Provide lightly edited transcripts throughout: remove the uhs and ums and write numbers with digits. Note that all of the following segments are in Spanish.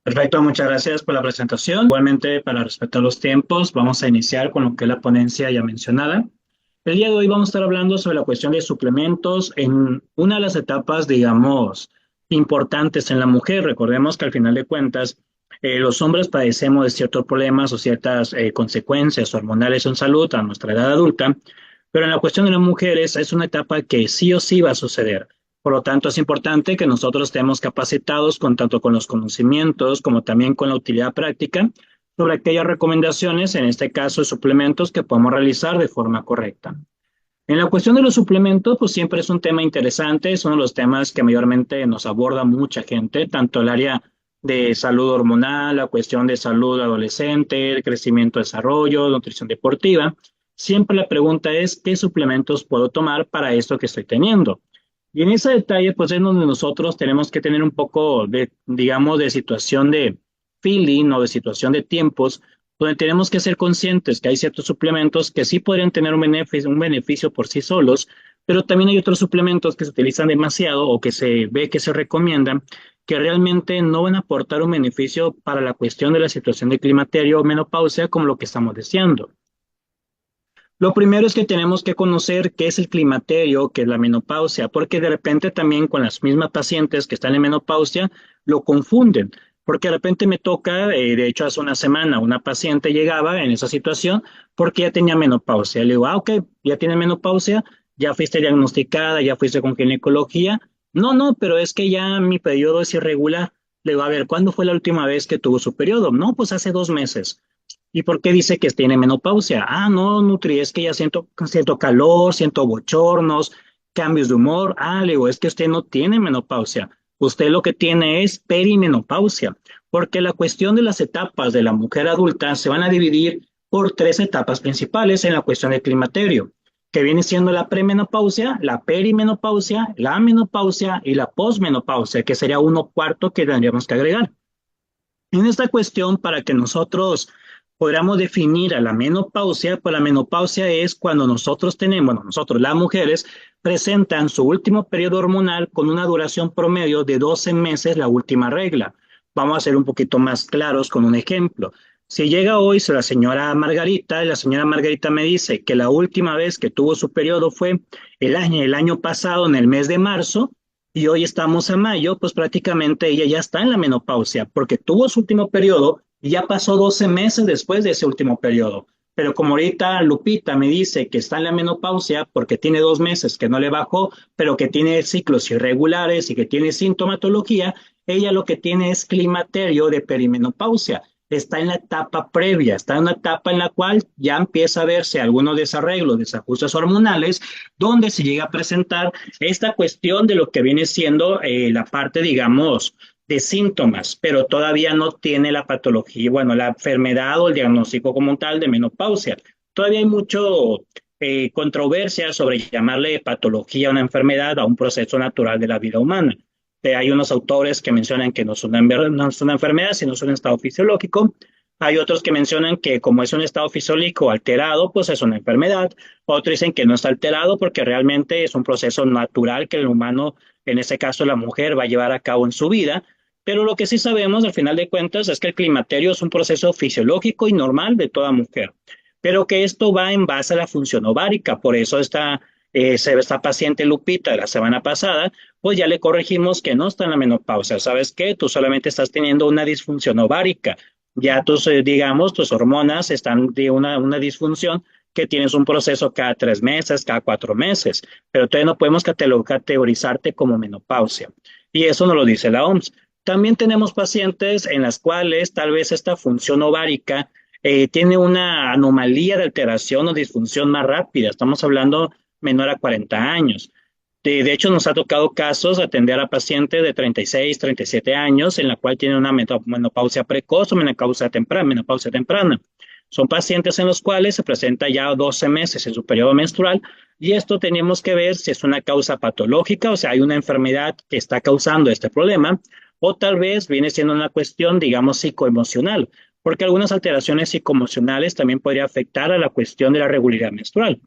Perfecto, muchas gracias por la presentación. Igualmente, para respetar los tiempos, vamos a iniciar con lo que es la ponencia ya mencionada. El día de hoy vamos a estar hablando sobre la cuestión de suplementos en una de las etapas, digamos, importantes en la mujer. Recordemos que al final de cuentas, los hombres padecemos de ciertos problemas o ciertas consecuencias hormonales en salud a nuestra edad adulta, pero en la cuestión de las mujeres es una etapa que sí o sí va a suceder. Por lo tanto, es importante que nosotros estemos capacitados con tanto con los conocimientos como también con la utilidad práctica sobre aquellas recomendaciones, en este caso suplementos que podemos realizar de forma correcta. En la cuestión de los suplementos, pues siempre es un tema interesante, es uno de los temas que mayormente nos aborda mucha gente, tanto el área de salud hormonal, la cuestión de salud adolescente, el crecimiento, desarrollo, nutrición deportiva. Siempre la pregunta es, ¿qué suplementos puedo tomar para esto que estoy teniendo? Y en ese detalle, pues es donde nosotros tenemos que tener un poco de, digamos, de situación de feeling o de situación de tiempos, donde tenemos que ser conscientes que hay ciertos suplementos que sí podrían tener un beneficio por sí solos, pero también hay otros suplementos que se utilizan demasiado o que se ve que se recomiendan, que realmente no van a aportar un beneficio para la cuestión de la situación de climaterio o menopausia como lo que estamos deseando. Lo primero es que tenemos que conocer qué es el climaterio, qué es la menopausia, porque de repente también con las mismas pacientes que están en menopausia lo confunden, porque de repente me toca, de hecho hace una semana una paciente llegaba en esa situación porque ya tenía menopausia. Le digo, ok, ya tiene menopausia, ya fuiste diagnosticada, ya fuiste con ginecología. No, no, pero es que ya mi periodo es irregular. Le digo, a ver, ¿cuándo fue la última vez que tuvo su periodo? No, pues hace 2 meses. ¿Y por qué dice que tiene menopausia? Ah, no, Nutri, es que ya siento calor, siento bochornos, cambios de humor. Ah, le digo, es que usted no tiene menopausia. Usted lo que tiene es perimenopausia, porque la cuestión de las etapas de la mujer adulta se van a dividir por tres etapas principales en la cuestión del climaterio, que viene siendo la premenopausia, la perimenopausia, la menopausia y la posmenopausia, que sería uno cuarto que tendríamos que agregar. En esta cuestión, para que nosotros podamos definir a la menopausia, pues la menopausia es cuando nosotros tenemos, bueno, nosotros las mujeres presentan su último periodo hormonal con una duración promedio de 12 meses, la última regla. Vamos a ser un poquito más claros con un ejemplo. Si llega hoy la señora Margarita, y la señora Margarita me dice que la última vez que tuvo su periodo fue el año pasado, en el mes de marzo, y hoy estamos a mayo, pues prácticamente ella ya está en la menopausia, porque tuvo su último periodo y ya pasó 12 meses después de ese último periodo. Pero como ahorita Lupita me dice que está en la menopausia porque tiene 2 meses que no le bajó, pero que tiene ciclos irregulares y que tiene sintomatología, ella lo que tiene es climaterio de perimenopausia. Está en la etapa previa, está en una etapa en la cual ya empieza a verse algunos desarreglos, desajustes hormonales, donde se llega a presentar esta cuestión de lo que viene siendo la parte, digamos, de síntomas, pero todavía no tiene la patología, bueno, la enfermedad o el diagnóstico como tal de menopausia. Todavía hay mucho controversia sobre llamarle patología a una enfermedad, a un proceso natural de la vida humana. Hay unos autores que mencionan que no es una enfermedad, sino es un estado fisiológico. Hay otros que mencionan que como es un estado fisiológico alterado, pues es una enfermedad. Otros dicen que no está alterado porque realmente es un proceso natural que el humano, en este caso la mujer, va a llevar a cabo en su vida. Pero lo que sí sabemos, al final de cuentas, es que el climaterio es un proceso fisiológico y normal de toda mujer, pero que esto va en base a la función ovárica. Por eso esta paciente Lupita de la semana pasada, pues ya le corregimos que no está en la menopausia. ¿Sabes qué? Tú solamente estás teniendo una disfunción ovárica. Ya digamos, tus hormonas están de una disfunción que tienes un proceso cada 3 meses, cada 4 meses, pero todavía no podemos categorizarte como menopausia. Y eso nos lo dice la OMS. También tenemos pacientes en las cuales tal vez esta función ovárica tiene una anomalía de alteración o disfunción más rápida. Estamos hablando menor a 40 años. De hecho, nos ha tocado casos atender a pacientes de 36, 37 años en la cual tienen una menopausia precoz o menopausia temprana. Son pacientes en los cuales se presenta ya 12 meses en su periodo menstrual y esto tenemos que ver si es una causa patológica, o sea, hay una enfermedad que está causando este problema, o tal vez viene siendo una cuestión, digamos, psicoemocional, porque algunas alteraciones psicoemocionales también podrían afectar a la cuestión de la regularidad menstrual.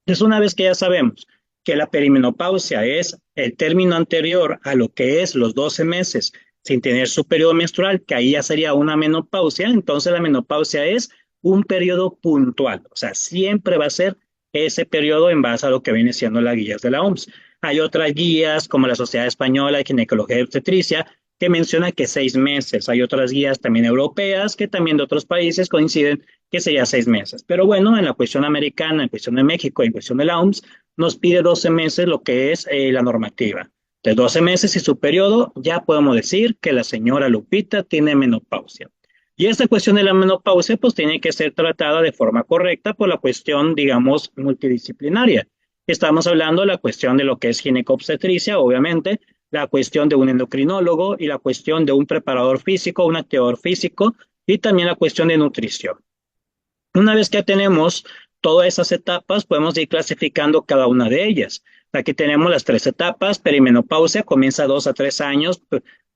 Entonces, una vez que ya sabemos que la perimenopausia es el término anterior a lo que es los 12 meses sin tener su periodo menstrual, que ahí ya sería una menopausia. Entonces la menopausia es un periodo puntual, o sea, siempre va a ser ese periodo en base a lo que viene siendo las guías de la OMS. Hay otras guías como la Sociedad Española de Ginecología y Obstetricia que menciona que 6 meses. Hay otras guías también europeas que también de otros países coinciden que sería 6 meses. Pero bueno, en la cuestión americana, en cuestión de México, en cuestión de la OMS, nos pide 12 meses lo que es la normativa. De 12 meses y su periodo, ya podemos decir que la señora Lupita tiene menopausia. Y esta cuestión de la menopausia, pues tiene que ser tratada de forma correcta por la cuestión, digamos, multidisciplinaria. Estamos hablando de la cuestión de lo que es ginecobstetricia, obviamente, la cuestión de un endocrinólogo y la cuestión de un preparador físico, un activador físico y también la cuestión de nutrición. Una vez que tenemos todas esas etapas, podemos ir clasificando cada una de ellas. Aquí tenemos las 3 etapas. Perimenopausia comienza 2 a 3 años,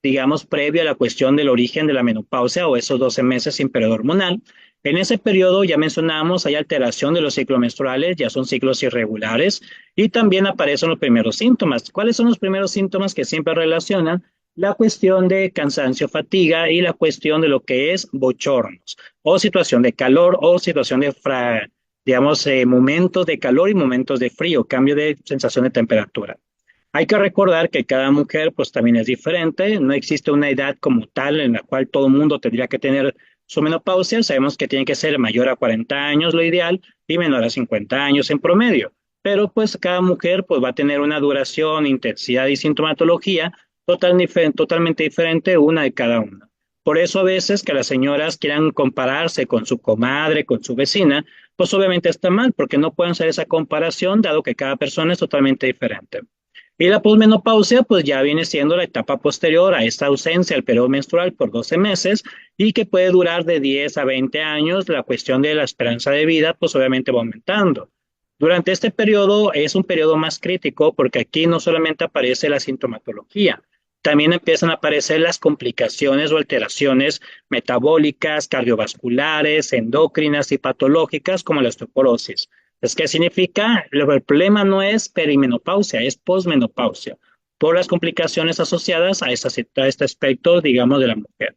digamos, previo a la cuestión del origen de la menopausia o esos 12 meses sin periodo hormonal. En ese periodo, ya mencionamos, hay alteración de los ciclos menstruales, ya son ciclos irregulares y también aparecen los primeros síntomas. ¿Cuáles son los primeros síntomas que siempre relacionan? La cuestión de cansancio, fatiga y la cuestión de lo que es bochornos o situación de calor o situación de, digamos, momentos de calor y momentos de frío, cambio de sensación de temperatura. Hay que recordar que cada mujer pues también es diferente, no existe una edad como tal en la cual todo el mundo tendría que tener su menopausia, sabemos que tiene que ser mayor a 40 años lo ideal y menor a 50 años en promedio, pero pues cada mujer pues va a tener una duración, intensidad y sintomatología totalmente diferente una de cada una. Por eso a veces que las señoras quieran compararse con su comadre, con su vecina, pues obviamente está mal, porque no pueden hacer esa comparación, dado que cada persona es totalmente diferente. Y la posmenopausia, pues ya viene siendo la etapa posterior a esta ausencia del periodo menstrual por 12 meses y que puede durar de 10 a 20 años. La cuestión de la esperanza de vida, pues obviamente va aumentando. Durante este periodo es un periodo más crítico porque aquí no solamente aparece la sintomatología, también empiezan a aparecer las complicaciones o alteraciones metabólicas, cardiovasculares, endocrinas y patológicas como la osteoporosis. ¿Qué significa? El problema no es perimenopausia, es posmenopausia, por las complicaciones asociadas a este aspecto, digamos, de la mujer.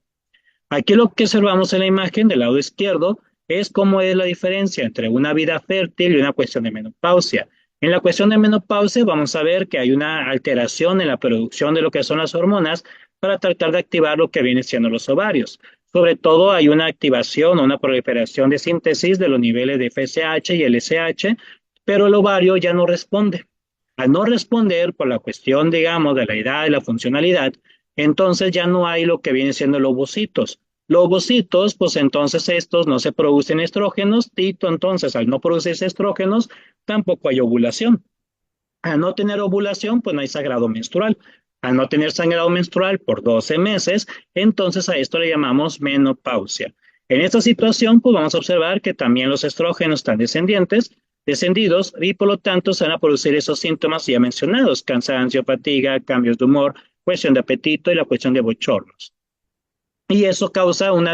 Aquí lo que observamos en la imagen del lado izquierdo es cómo es la diferencia entre una vida fértil y una cuestión de menopausia. En la cuestión de menopausia vamos a ver que hay una alteración en la producción de lo que son las hormonas para tratar de activar lo que viene siendo los ovarios. Sobre todo hay una activación o una proliferación de síntesis de los niveles de FSH y LSH, pero el ovario ya no responde. Al no responder por la cuestión, digamos, de la edad y la funcionalidad, entonces ya no hay lo que viene siendo los ovocitos. Los ovocitos, pues entonces estos no se producen estrógenos, y entonces al no producirse estrógenos, tampoco hay ovulación. Al no tener ovulación, pues no hay sangrado menstrual. Al no tener sangrado menstrual por 12 meses, entonces a esto le llamamos menopausia. En esta situación, pues vamos a observar que también los estrógenos están descendidos y por lo tanto se van a producir esos síntomas ya mencionados, cansancio, fatiga, cambios de humor, cuestión de apetito y la cuestión de bochornos. Y eso causa un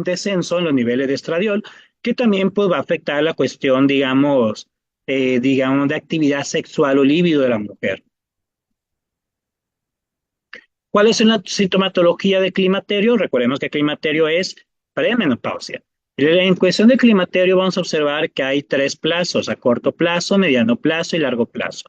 descenso en los niveles de estradiol, que también pues, va a afectar la cuestión, digamos, de actividad sexual o líbido de la mujer. ¿Cuál es la sintomatología de climaterio? Recordemos que climaterio es premenopausia. En cuestión de climaterio vamos a observar que hay 3 plazos, a corto plazo, mediano plazo y largo plazo.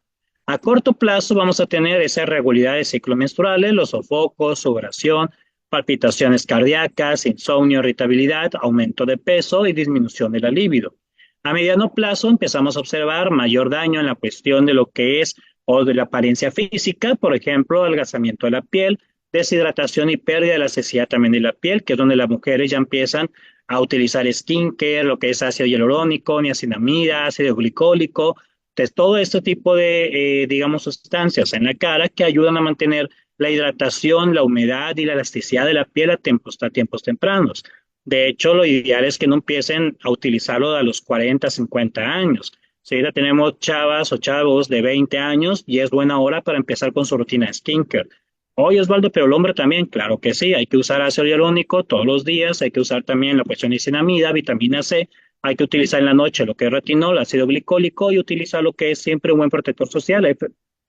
A corto plazo vamos a tener esa irregularidad de ciclos menstruales, los sofocos, sudoración, palpitaciones cardíacas, insomnio, irritabilidad, aumento de peso y disminución de la libido. A mediano plazo empezamos a observar mayor daño en la cuestión de lo que es o de la apariencia física, por ejemplo, adelgazamiento de la piel, deshidratación y pérdida de la elasticidad también de la piel, que es donde las mujeres ya empiezan a utilizar skincare, lo que es ácido hialurónico, niacinamida, ácido glicólico, entonces todo este tipo de, digamos, sustancias en la cara que ayudan a mantener la hidratación, la humedad y la elasticidad de la piel a tiempos tempranos. De hecho, lo ideal es que no empiecen a utilizarlo a los 40, 50 años. Si ya tenemos chavas o chavos de 20 años y es buena hora para empezar con su rutina de skincare. Oye, Osvaldo, pero el hombre también, claro que sí, hay que usar ácido hialurónico todos los días, hay que usar también la cuestión de niacinamida, vitamina C, hay que utilizar en la noche lo que es retinol, ácido glicólico y utilizar lo que es siempre un buen protector social,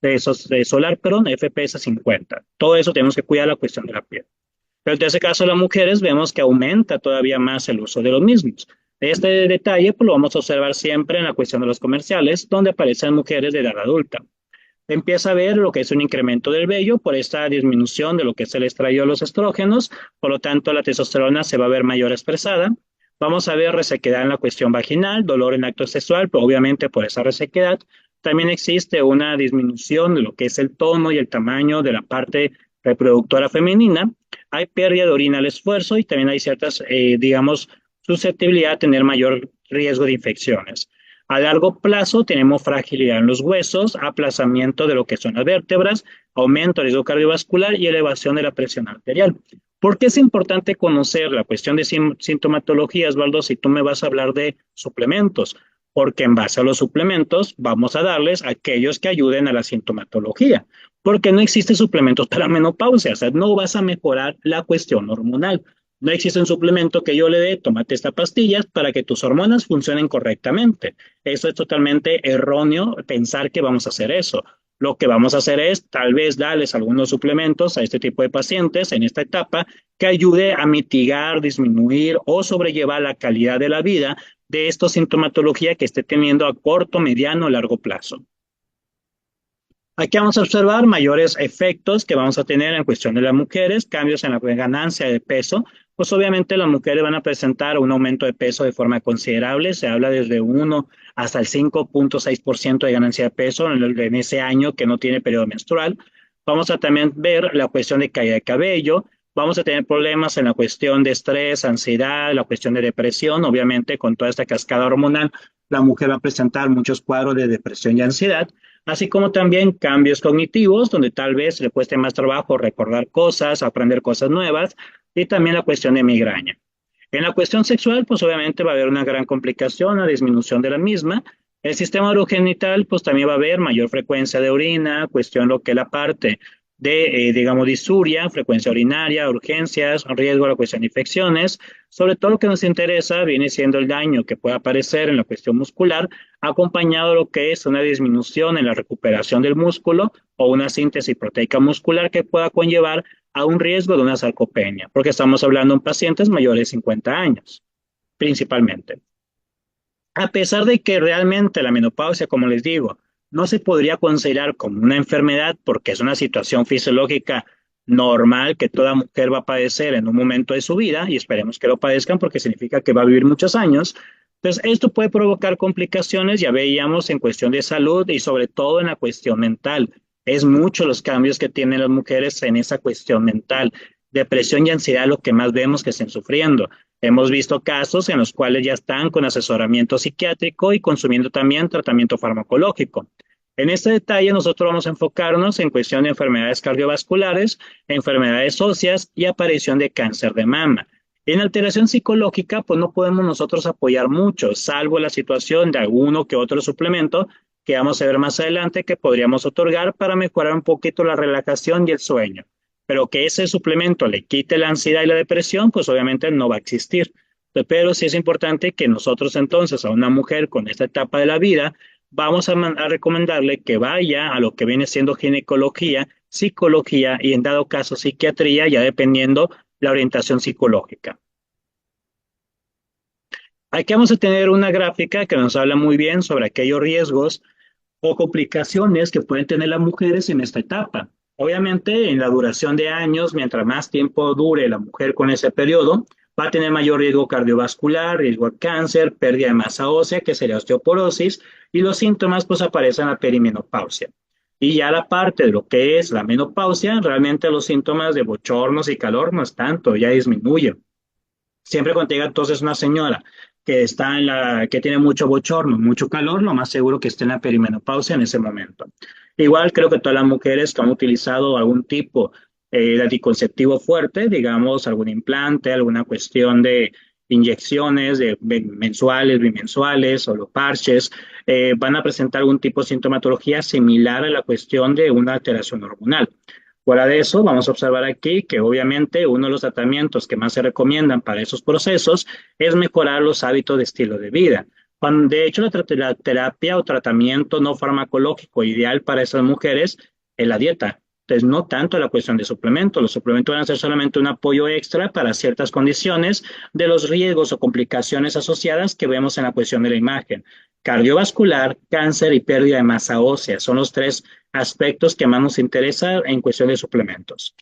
de solar, perdón, FPS 50. Todo eso tenemos que cuidar la cuestión de la piel. Pero en este caso, las mujeres vemos que aumenta todavía más el uso de los mismos. Este detalle pues, lo vamos a observar siempre en la cuestión de los comerciales, donde aparecen mujeres de edad adulta. Empieza a ver lo que es un incremento del vello por esta disminución de lo que es el estradiol de los estrógenos, por lo tanto la testosterona se va a ver mayor expresada. Vamos a ver resequedad en la cuestión vaginal, dolor en acto sexual, pero obviamente por esa resequedad. También existe una disminución de lo que es el tono y el tamaño de la parte reproductora femenina. Hay pérdida de orina al esfuerzo y también hay ciertas, digamos, susceptibilidad a tener mayor riesgo de infecciones. A largo plazo tenemos fragilidad en los huesos, aplazamiento de lo que son las vértebras, aumento del riesgo cardiovascular y elevación de la presión arterial. ¿Por qué es importante conocer la cuestión de sintomatología, Osvaldo, si tú me vas a hablar de suplementos? Porque en base a los suplementos vamos a darles aquellos que ayuden a la sintomatología, porque no existen suplementos para menopausia, o sea, no vas a mejorar la cuestión hormonal. No existe un suplemento que yo le dé, tómate esta pastilla para que tus hormonas funcionen correctamente. Eso es totalmente erróneo pensar que vamos a hacer eso. Lo que vamos a hacer es tal vez darles algunos suplementos a este tipo de pacientes en esta etapa que ayude a mitigar, disminuir o sobrellevar la calidad de la vida de esta sintomatología que esté teniendo a corto, mediano o largo plazo. Aquí vamos a observar mayores efectos que vamos a tener en cuestión de las mujeres, cambios en la ganancia de peso. Pues obviamente las mujeres van a presentar un aumento de peso de forma considerable, se habla desde 1 hasta el 5.6% de ganancia de peso en ese año que no tiene periodo menstrual. Vamos a también ver la cuestión de caída de cabello, vamos a tener problemas en la cuestión de estrés, ansiedad, la cuestión de depresión, obviamente con toda esta cascada hormonal, la mujer va a presentar muchos cuadros de depresión y ansiedad, así como también cambios cognitivos, donde tal vez le cueste más trabajo recordar cosas, aprender cosas nuevas, y también la cuestión de migraña. En la cuestión sexual, pues obviamente va a haber una gran complicación, una disminución de la misma. El sistema urogenital, pues también va a haber mayor frecuencia de orina, cuestión lo que es la parte de, digamos, disuria, frecuencia urinaria, urgencias, riesgo a la cuestión de infecciones. Sobre todo lo que nos interesa viene siendo el daño que puede aparecer en la cuestión muscular, acompañado de lo que es una disminución en la recuperación del músculo o una síntesis proteica muscular que pueda conllevar a un riesgo de una sarcopenia, porque estamos hablando de pacientes mayores de 50 años, principalmente. A pesar de que realmente la menopausia, como les digo, no se podría considerar como una enfermedad porque es una situación fisiológica normal que toda mujer va a padecer en un momento de su vida, y esperemos que lo padezcan porque significa que va a vivir muchos años, pues esto puede provocar complicaciones, ya veíamos en cuestión de salud y sobre todo en la cuestión mental. Es mucho los cambios que tienen las mujeres en esa cuestión mental. Depresión y ansiedad lo que más vemos que estén sufriendo. Hemos visto casos en los cuales ya están con asesoramiento psiquiátrico y consumiendo también tratamiento farmacológico. En este detalle nosotros vamos a enfocarnos en cuestión de enfermedades cardiovasculares, enfermedades óseas y aparición de cáncer de mama. En alteración psicológica, pues no podemos nosotros apoyar mucho, salvo la situación de alguno que otro suplemento que vamos a ver más adelante que podríamos otorgar para mejorar un poquito la relajación y el sueño. Pero que ese suplemento le quite la ansiedad y la depresión, pues obviamente no va a existir. Pero sí es importante que nosotros entonces a una mujer con esta etapa de la vida, vamos a recomendarle que vaya a lo que viene siendo ginecología, psicología y en dado caso psiquiatría, ya dependiendo la orientación psicológica. Aquí vamos a tener una gráfica que nos habla muy bien sobre aquellos riesgos o complicaciones que pueden tener las mujeres en esta etapa. Obviamente, en la duración de años, mientras más tiempo dure la mujer con ese periodo, va a tener mayor riesgo cardiovascular, riesgo a cáncer, pérdida de masa ósea, que sería osteoporosis, y los síntomas pues aparecen en la perimenopausia. Y ya la parte de lo que es la menopausia, realmente los síntomas de bochornos y calor no es tanto, ya disminuyen. Siempre cuando llega entonces una señora que está que tiene mucho bochorno, mucho calor, lo más seguro que esté en la perimenopausia en ese momento. Igual creo que todas las mujeres que han utilizado algún tipo de anticonceptivo fuerte, digamos algún implante, alguna cuestión de inyecciones mensuales, bimensuales o los parches, van a presentar algún tipo de sintomatología similar a la cuestión de una alteración hormonal. Fuera de eso, vamos a observar aquí que obviamente uno de los tratamientos que más se recomiendan para esos procesos es mejorar los hábitos de estilo de vida. De hecho, la terapia o tratamiento no farmacológico ideal para esas mujeres es la dieta. Entonces, no tanto la cuestión de suplementos. Los suplementos van a ser solamente un apoyo extra para ciertas condiciones de los riesgos o complicaciones asociadas que vemos en la cuestión de la imagen. Cardiovascular, cáncer y pérdida de masa ósea son los tres aspectos que más nos interesa en cuestión de suplementos.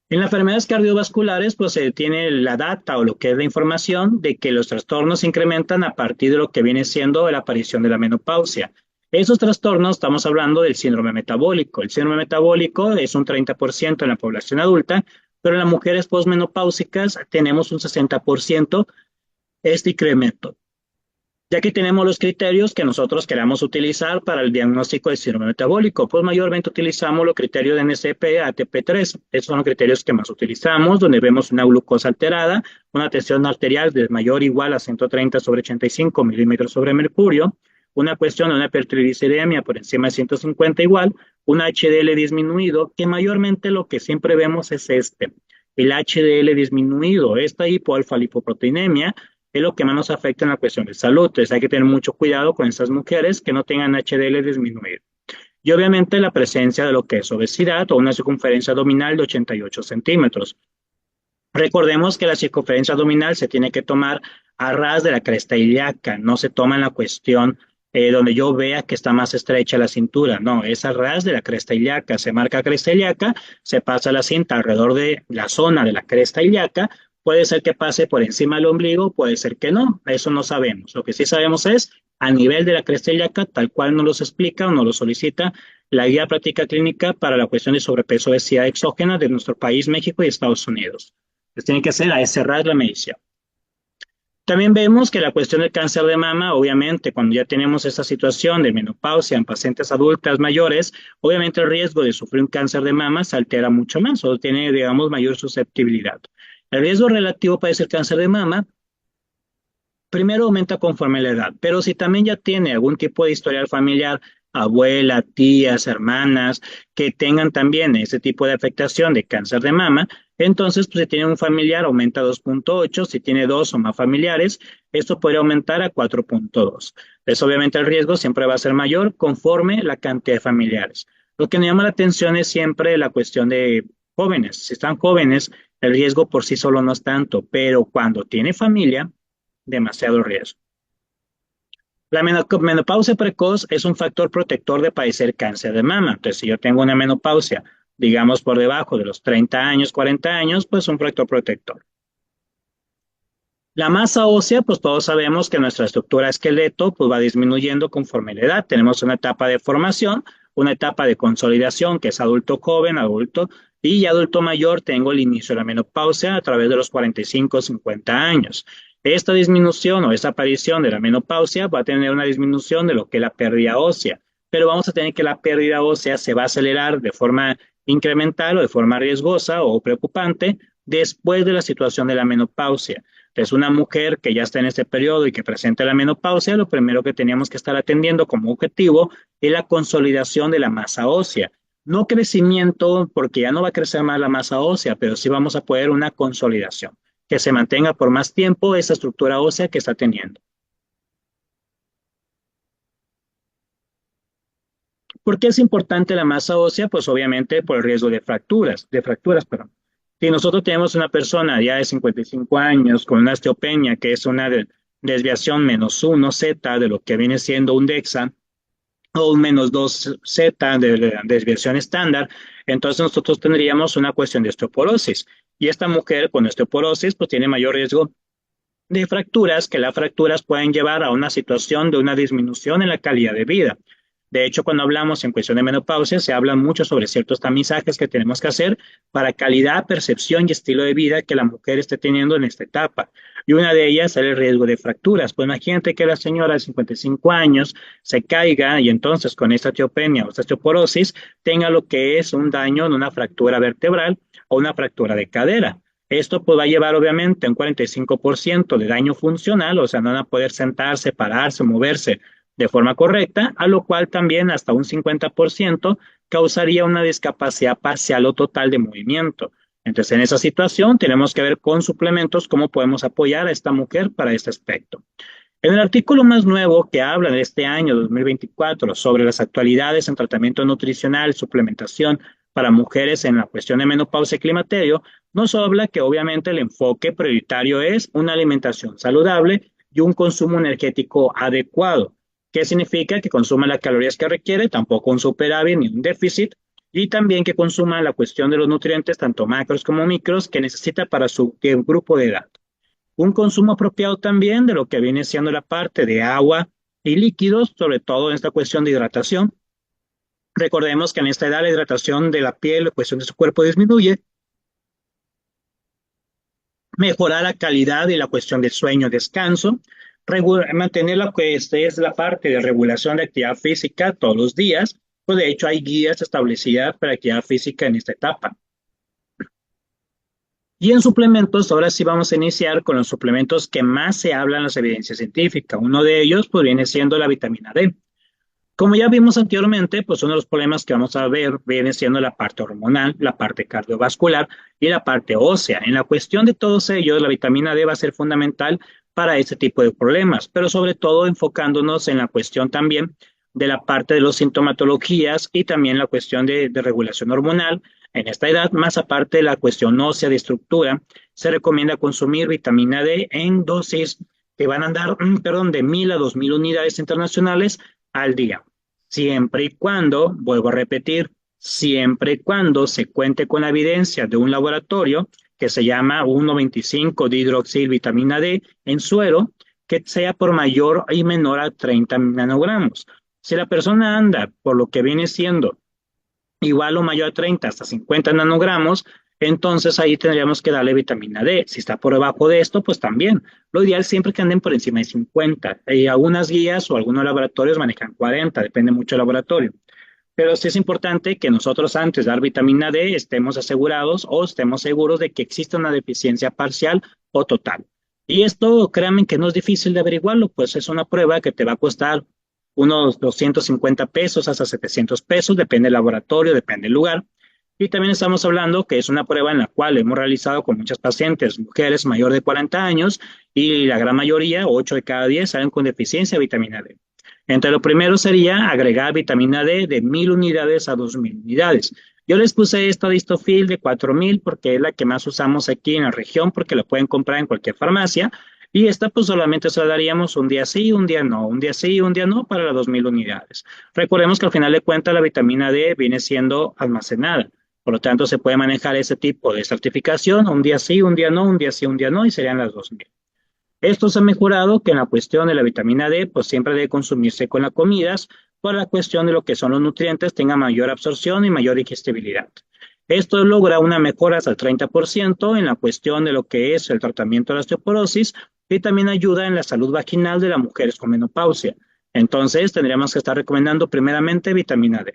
En las enfermedades cardiovasculares, pues se tiene la data o lo que es la información de que los trastornos se incrementan a partir de lo que viene siendo la aparición de la menopausia. Esos trastornos, estamos hablando del síndrome metabólico. El síndrome metabólico es un 30% en la población adulta, pero en las mujeres posmenopáusicas tenemos un 60% este incremento. Ya que tenemos los criterios que nosotros queramos utilizar para el diagnóstico del síndrome metabólico, pues mayormente utilizamos los criterios de NSP, ATP3. Esos son los criterios que más utilizamos, donde vemos una glucosa alterada, una tensión arterial de mayor o igual a 130/85 milímetros sobre mercurio, una cuestión de una hipertrigliceridemia por encima de 150 igual, un HDL disminuido, que mayormente lo que siempre vemos es el HDL disminuido, esta hipoalfa-lipoproteinemia, es lo que más nos afecta en la cuestión de salud. Entonces hay que tener mucho cuidado con estas mujeres que no tengan HDL disminuido. Y obviamente la presencia de lo que es obesidad o una circunferencia abdominal de 88 centímetros. Recordemos que la circunferencia abdominal se tiene que tomar a ras de la cresta ilíaca, no se toma en la cuestión donde yo vea que está más estrecha la cintura, no, es a ras de la cresta ilíaca, se marca cresta ilíaca, se pasa la cinta alrededor de la zona de la cresta ilíaca, puede ser que pase por encima del ombligo, puede ser que no, eso no sabemos, lo que sí sabemos es a nivel de la cresta ilíaca, tal cual nos los explica o nos lo solicita la guía práctica clínica para la cuestión de sobrepeso, obesidad exógena de nuestro país, México y Estados Unidos. Pues tiene que ser a ese ras la medición. También vemos que la cuestión del cáncer de mama, obviamente, cuando ya tenemos esa situación de menopausia en pacientes adultas mayores, obviamente el riesgo de sufrir un cáncer de mama se altera mucho más o tiene, digamos, mayor susceptibilidad. El riesgo relativo para ese cáncer de mama primero aumenta conforme la edad, pero si también ya tiene algún tipo de historial familiar, abuela, tías, hermanas, que tengan también ese tipo de afectación de cáncer de mama, entonces pues, si tiene un familiar aumenta a 2.8, si tiene dos o más familiares, esto podría aumentar a 4.2. Pues obviamente el riesgo siempre va a ser mayor conforme la cantidad de familiares. Lo que me llama la atención es siempre la cuestión de jóvenes. Si están jóvenes, el riesgo por sí solo no es tanto, pero cuando tiene familia, demasiado riesgo. La menopausia precoz es un factor protector de padecer cáncer de mama. Entonces, si yo tengo una menopausia, digamos, por debajo de los 30 años, 40 años, pues un factor protector. La masa ósea, pues todos sabemos que nuestra estructura esqueleto pues, va disminuyendo conforme la edad. Tenemos una etapa de formación, una etapa de consolidación, que es adulto joven, adulto, y adulto mayor tengo el inicio de la menopausia a través de los 45, 50 años. Esta disminución o esta aparición de la menopausia va a tener una disminución de lo que es la pérdida ósea, pero vamos a tener que la pérdida ósea se va a acelerar de forma incremental o de forma riesgosa o preocupante después de la situación de la menopausia. Entonces, una mujer que ya está en este periodo y que presenta la menopausia, lo primero que teníamos que estar atendiendo como objetivo es la consolidación de la masa ósea. No crecimiento, porque ya no va a crecer más la masa ósea, pero sí vamos a poder una consolidación, que se mantenga por más tiempo esa estructura ósea que está teniendo. ¿Por qué es importante la masa ósea? Pues obviamente por el riesgo de fracturas, perdón. Si nosotros tenemos una persona ya de 55 años con una osteopenia, que es una desviación -1 Z de lo que viene siendo un DEXA, o un -2 Z de la desviación estándar, entonces nosotros tendríamos una cuestión de osteoporosis. Y esta mujer con osteoporosis pues tiene mayor riesgo de fracturas, que las fracturas pueden llevar a una situación de una disminución en la calidad de vida. De hecho, cuando hablamos en cuestión de menopausia, se habla mucho sobre ciertos tamizajes que tenemos que hacer para calidad, percepción y estilo de vida que la mujer esté teniendo en esta etapa. Y una de ellas es el riesgo de fracturas. Pues imagínate que la señora de 55 años se caiga y entonces con esta osteopenia o esta osteoporosis tenga lo que es un daño en una fractura vertebral o una fractura de cadera. Esto pues, va a llevar obviamente un 45% de daño funcional, o sea, no van a poder sentarse, pararse, moverse de forma correcta, a lo cual también hasta un 50% causaría una discapacidad parcial o total de movimiento. Entonces, en esa situación tenemos que ver con suplementos cómo podemos apoyar a esta mujer para este aspecto. En el artículo más nuevo que habla de este año 2024 sobre las actualidades en tratamiento nutricional, suplementación para mujeres en la cuestión de menopausia y climaterio, nos habla que obviamente el enfoque prioritario es una alimentación saludable y un consumo energético adecuado. ¿Qué significa? Que consuma las calorías que requiere, tampoco un superávit ni un déficit, y también que consuma la cuestión de los nutrientes, tanto macros como micros, que necesita para su grupo de edad. Un consumo apropiado también de lo que viene siendo la parte de agua y líquidos, sobre todo en esta cuestión de hidratación. Recordemos que en esta edad la hidratación de la piel, la cuestión de su cuerpo disminuye, mejorar la calidad y la cuestión del sueño, descanso, mantener lo que es la parte de regulación de actividad física todos los días, pues de hecho hay guías establecidas para actividad física en esta etapa. Y en suplementos, ahora sí vamos a iniciar con los suplementos que más se hablan en las evidencias científicas. Uno de ellos pues viene siendo la vitamina D. Como ya vimos anteriormente, pues uno de los problemas que vamos a ver viene siendo la parte hormonal, la parte cardiovascular y la parte ósea. En la cuestión de todos ellos, la vitamina D va a ser fundamental para este tipo de problemas, pero sobre todo enfocándonos en la cuestión también de la parte de las sintomatologías y también la cuestión de regulación hormonal. En esta edad, más aparte de la cuestión ósea de estructura, se recomienda consumir vitamina D en dosis que van a andar, perdón, de 1000 a 2000 unidades internacionales al día, siempre y cuando, vuelvo a repetir, siempre y cuando se cuente con la evidencia de un laboratorio que se llama 1,25 dihidroxilvitamina D en suero, que sea por mayor y menor a 30 nanogramos. Si la persona anda por lo que viene siendo igual o mayor a 30 hasta 50 nanogramos, entonces ahí tendríamos que darle vitamina D. Si está por debajo de esto, pues también. Lo ideal siempre que anden por encima de 50. Algunas guías o algunos laboratorios manejan 40, depende mucho del laboratorio. Pero sí es importante que nosotros antes de dar vitamina D estemos asegurados o estemos seguros de que existe una deficiencia parcial o total. Y esto, créanme que no es difícil de averiguarlo, pues es una prueba que te va a costar unos 250 pesos hasta 700 pesos, depende del laboratorio, depende del lugar. Y también estamos hablando que es una prueba en la cual hemos realizado con muchas pacientes, mujeres mayor de 40 años, y la gran mayoría, 8 de cada 10, salen con deficiencia de vitamina D. Entre lo primero sería agregar vitamina D de 1000 unidades a 2000 unidades. Yo les puse esta Distofil de 4000 porque es la que más usamos aquí en la región, porque la pueden comprar en cualquier farmacia. Y esta pues solamente se la daríamos un día sí, un día no, un día sí, un día no para las 2000 unidades. Recordemos que al final de cuentas la vitamina D viene siendo almacenada. Por lo tanto, se puede manejar ese tipo de certificación, un día sí, un día no, un día sí, un día no, y serían las 2000. Esto se ha mejorado que en la cuestión de la vitamina D, pues siempre debe consumirse con las comidas, por la cuestión de lo que son los nutrientes, tenga mayor absorción y mayor digestibilidad. Esto logra una mejora hasta el 30% en la cuestión de lo que es el tratamiento de la osteoporosis y también ayuda en la salud vaginal de las mujeres con menopausia. Entonces, tendríamos que estar recomendando primeramente vitamina D.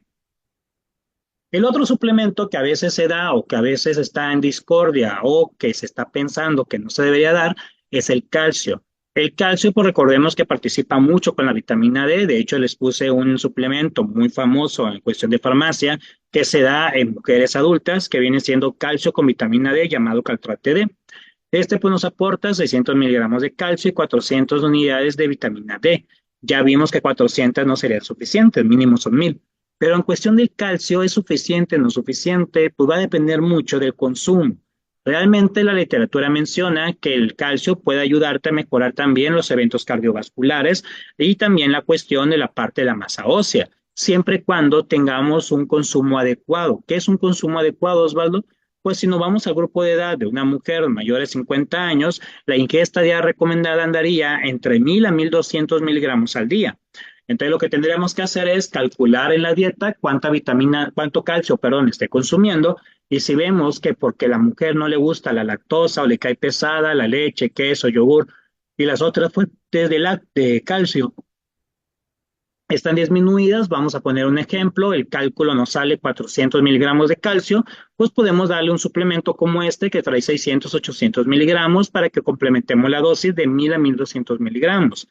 El otro suplemento que a veces se da o que a veces está en discordia o que se está pensando que no se debería dar es el calcio. El calcio, pues recordemos que participa mucho con la vitamina D. De hecho, les puse un suplemento muy famoso en cuestión de farmacia que se da en mujeres adultas que viene siendo calcio con vitamina D llamado Caltrate D. Este pues nos aporta 600 miligramos de calcio y 400 unidades de vitamina D. Ya vimos que 400 no serían suficientes, mínimo son 1000. Pero en cuestión del calcio, ¿es suficiente o no suficiente? Pues va a depender mucho del consumo. Realmente la literatura menciona que el calcio puede ayudarte a mejorar también los eventos cardiovasculares y también la cuestión de la parte de la masa ósea, siempre y cuando tengamos un consumo adecuado. ¿Qué es un consumo adecuado, Osvaldo? Pues si nos vamos al grupo de edad de una mujer mayor de 50 años, la ingesta diaria recomendada andaría entre 1000 a 1200 miligramos al día. Entonces lo que tendríamos que hacer es calcular en la dieta cuánta vitamina, cuánto calcio, perdón, esté consumiendo. Y si vemos que porque la mujer no le gusta la lactosa o le cae pesada la leche, queso, yogur y las otras fuentes de calcio están disminuidas, vamos a poner un ejemplo, el cálculo nos sale 400 miligramos de calcio, pues podemos darle un suplemento como este que trae 600, 800 miligramos para que complementemos la dosis de 1000 a 1200 miligramos.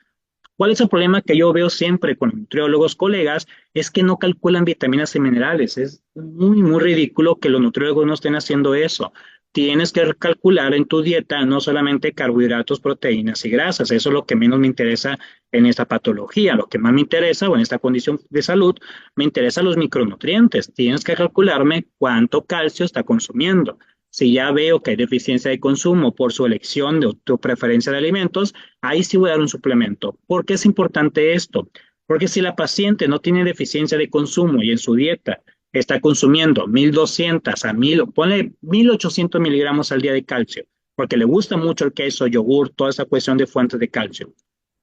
¿Cuál es el problema que yo veo siempre con nutriólogos colegas? Es que no calculan vitaminas y minerales. Es muy, muy ridículo que los nutriólogos no estén haciendo eso. tienes que calcular en tu dieta no solamente carbohidratos, proteínas y grasas. Eso es lo que menos me interesa en esta patología. Lo que más me interesa o en esta condición de salud, me interesan los micronutrientes. Tienes que calcularme cuánto calcio está consumiendo. Si ya veo que hay deficiencia de consumo por su elección de tu preferencia de alimentos, ahí sí voy a dar un suplemento. ¿Por qué es importante esto? Porque si la paciente no tiene deficiencia de consumo y en su dieta está consumiendo 1.200 a 1.000, ponle 1.800 miligramos al día de calcio, porque le gusta mucho el queso, yogur, toda esa cuestión de fuentes de calcio.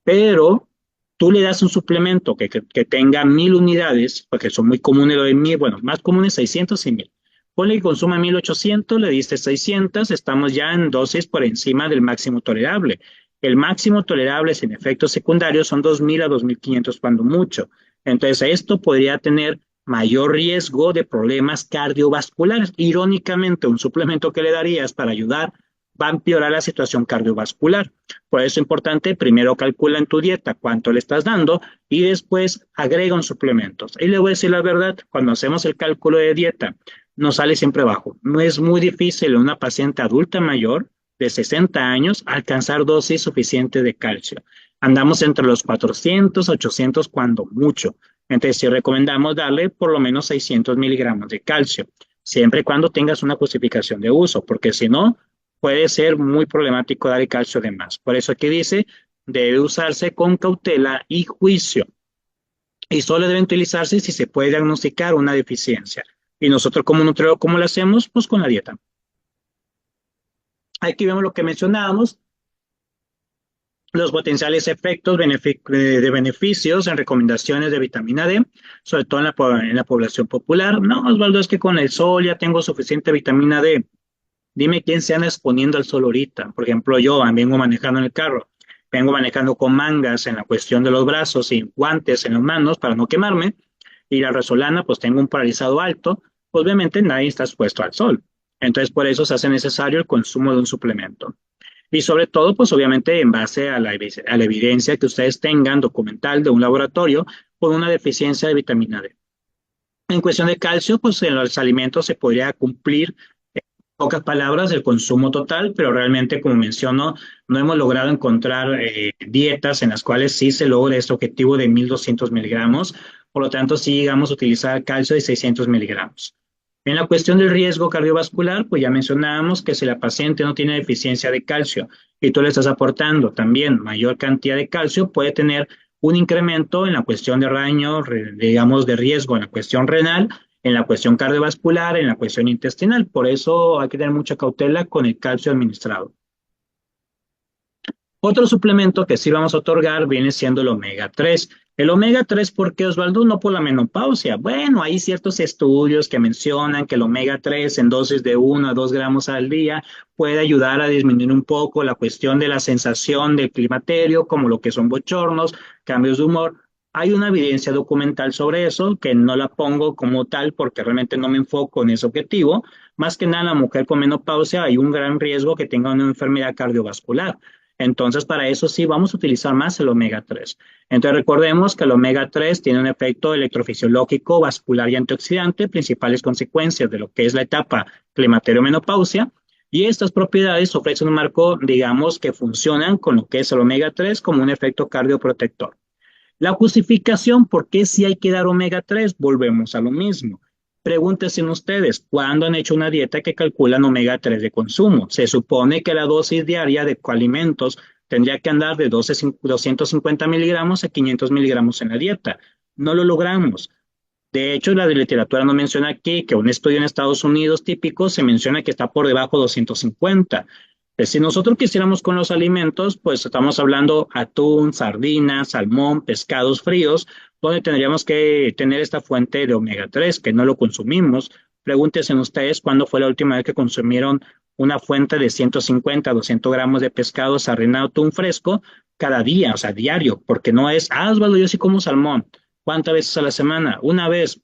Pero tú le das un suplemento que tenga 1.000 unidades, porque son muy comunes lo de 1.000, bueno, más comunes 600 y 1.000. Ponle que consuma 1.800, le diste 600, estamos ya en dosis por encima del máximo tolerable. El máximo tolerable sin efectos secundarios son 2.000 a 2.500 cuando mucho. Entonces, esto podría tener mayor riesgo de problemas cardiovasculares. Irónicamente, un suplemento que le darías para ayudar va a empeorar la situación cardiovascular. Por eso es importante, primero calcula en tu dieta cuánto le estás dando y después agrega un suplemento. Y le voy a decir la verdad, cuando hacemos el cálculo de dieta, nos sale siempre bajo. No es muy difícil en una paciente adulta mayor de 60 años alcanzar dosis suficiente de calcio. Andamos entre los 400, 800 cuando mucho. Entonces, sí recomendamos darle por lo menos 600 miligramos de calcio, siempre y cuando tengas una justificación de uso, porque si no, puede ser muy problemático dar el calcio de más. Por eso aquí dice, debe usarse con cautela y juicio. Y solo deben utilizarse si se puede diagnosticar una deficiencia. Y nosotros como nutriólogo, ¿cómo lo hacemos? Pues con la dieta. Aquí vemos lo que mencionábamos, los potenciales efectos de beneficios en recomendaciones de vitamina D, sobre todo en la población popular. No, Osvaldo, es que con el sol ya tengo suficiente vitamina D. Dime quién se anda exponiendo al sol ahorita. Por ejemplo, yo vengo manejando en el carro, vengo manejando con mangas en la cuestión de los brazos y guantes en las manos para no quemarme, y la resolana, pues tengo un polarizado alto, pues obviamente nadie está expuesto al sol. Entonces, por eso se hace necesario el consumo de un suplemento. Y sobre todo, pues obviamente en base a la evidencia que ustedes tengan documental de un laboratorio con una deficiencia de vitamina D. En cuestión de calcio, pues en los alimentos se podría cumplir, en pocas palabras, el consumo total, pero realmente, como menciono, no hemos logrado encontrar dietas en las cuales sí se logre este objetivo de 1.200 miligramos. Por lo tanto, sí llegamos a utilizar calcio de 600 miligramos. En la cuestión del riesgo cardiovascular, pues ya mencionábamos que si la paciente no tiene deficiencia de calcio y tú le estás aportando también mayor cantidad de calcio, puede tener un incremento en la cuestión de daño, digamos, de riesgo en la cuestión renal, en la cuestión cardiovascular, en la cuestión intestinal. Por eso hay que tener mucha cautela con el calcio administrado. Otro suplemento que sí vamos a otorgar viene siendo el omega 3. El omega 3, ¿por qué, Osvaldo? No por la menopausia. Bueno, hay ciertos estudios que mencionan que el omega 3 en dosis de 1 a 2 gramos al día puede ayudar a disminuir un poco la cuestión de la sensación del climaterio, como lo que son bochornos, cambios de humor. Hay una evidencia documental sobre eso que no la pongo como tal porque realmente no me enfoco en ese objetivo. Más que nada, la mujer con menopausia hay un gran riesgo que tenga una enfermedad cardiovascular. Entonces, para eso sí vamos a utilizar más el omega 3. Entonces, recordemos que el omega 3 tiene un efecto electrofisiológico, vascular y antioxidante, principales consecuencias de lo que es la etapa climaterio-menopausia. Y estas propiedades ofrecen un marco, digamos, que funcionan con lo que es el omega 3 como un efecto cardioprotector. La justificación, ¿por qué si hay que dar omega 3? Volvemos a lo mismo. Pregúntense ustedes, ¿cuándo han hecho una dieta que calculan omega 3 de consumo? Se supone que la dosis diaria de alimentos tendría que andar de 250 miligramos a 500 miligramos en la dieta. No lo logramos. De hecho, la de literatura nos menciona aquí que un estudio en Estados Unidos típico se menciona que está por debajo de 250. Si nosotros quisiéramos con los alimentos, pues estamos hablando atún, sardinas, salmón, pescados fríos, donde tendríamos que tener esta fuente de omega 3, que no lo consumimos. Pregúntense ustedes cuándo fue la última vez que consumieron una fuente de 150 a 200 gramos de pescado, sardina, atún fresco cada día, o sea, diario, porque no es, Osvaldo, yo sí como salmón. ¿Cuántas veces a la semana? Una vez.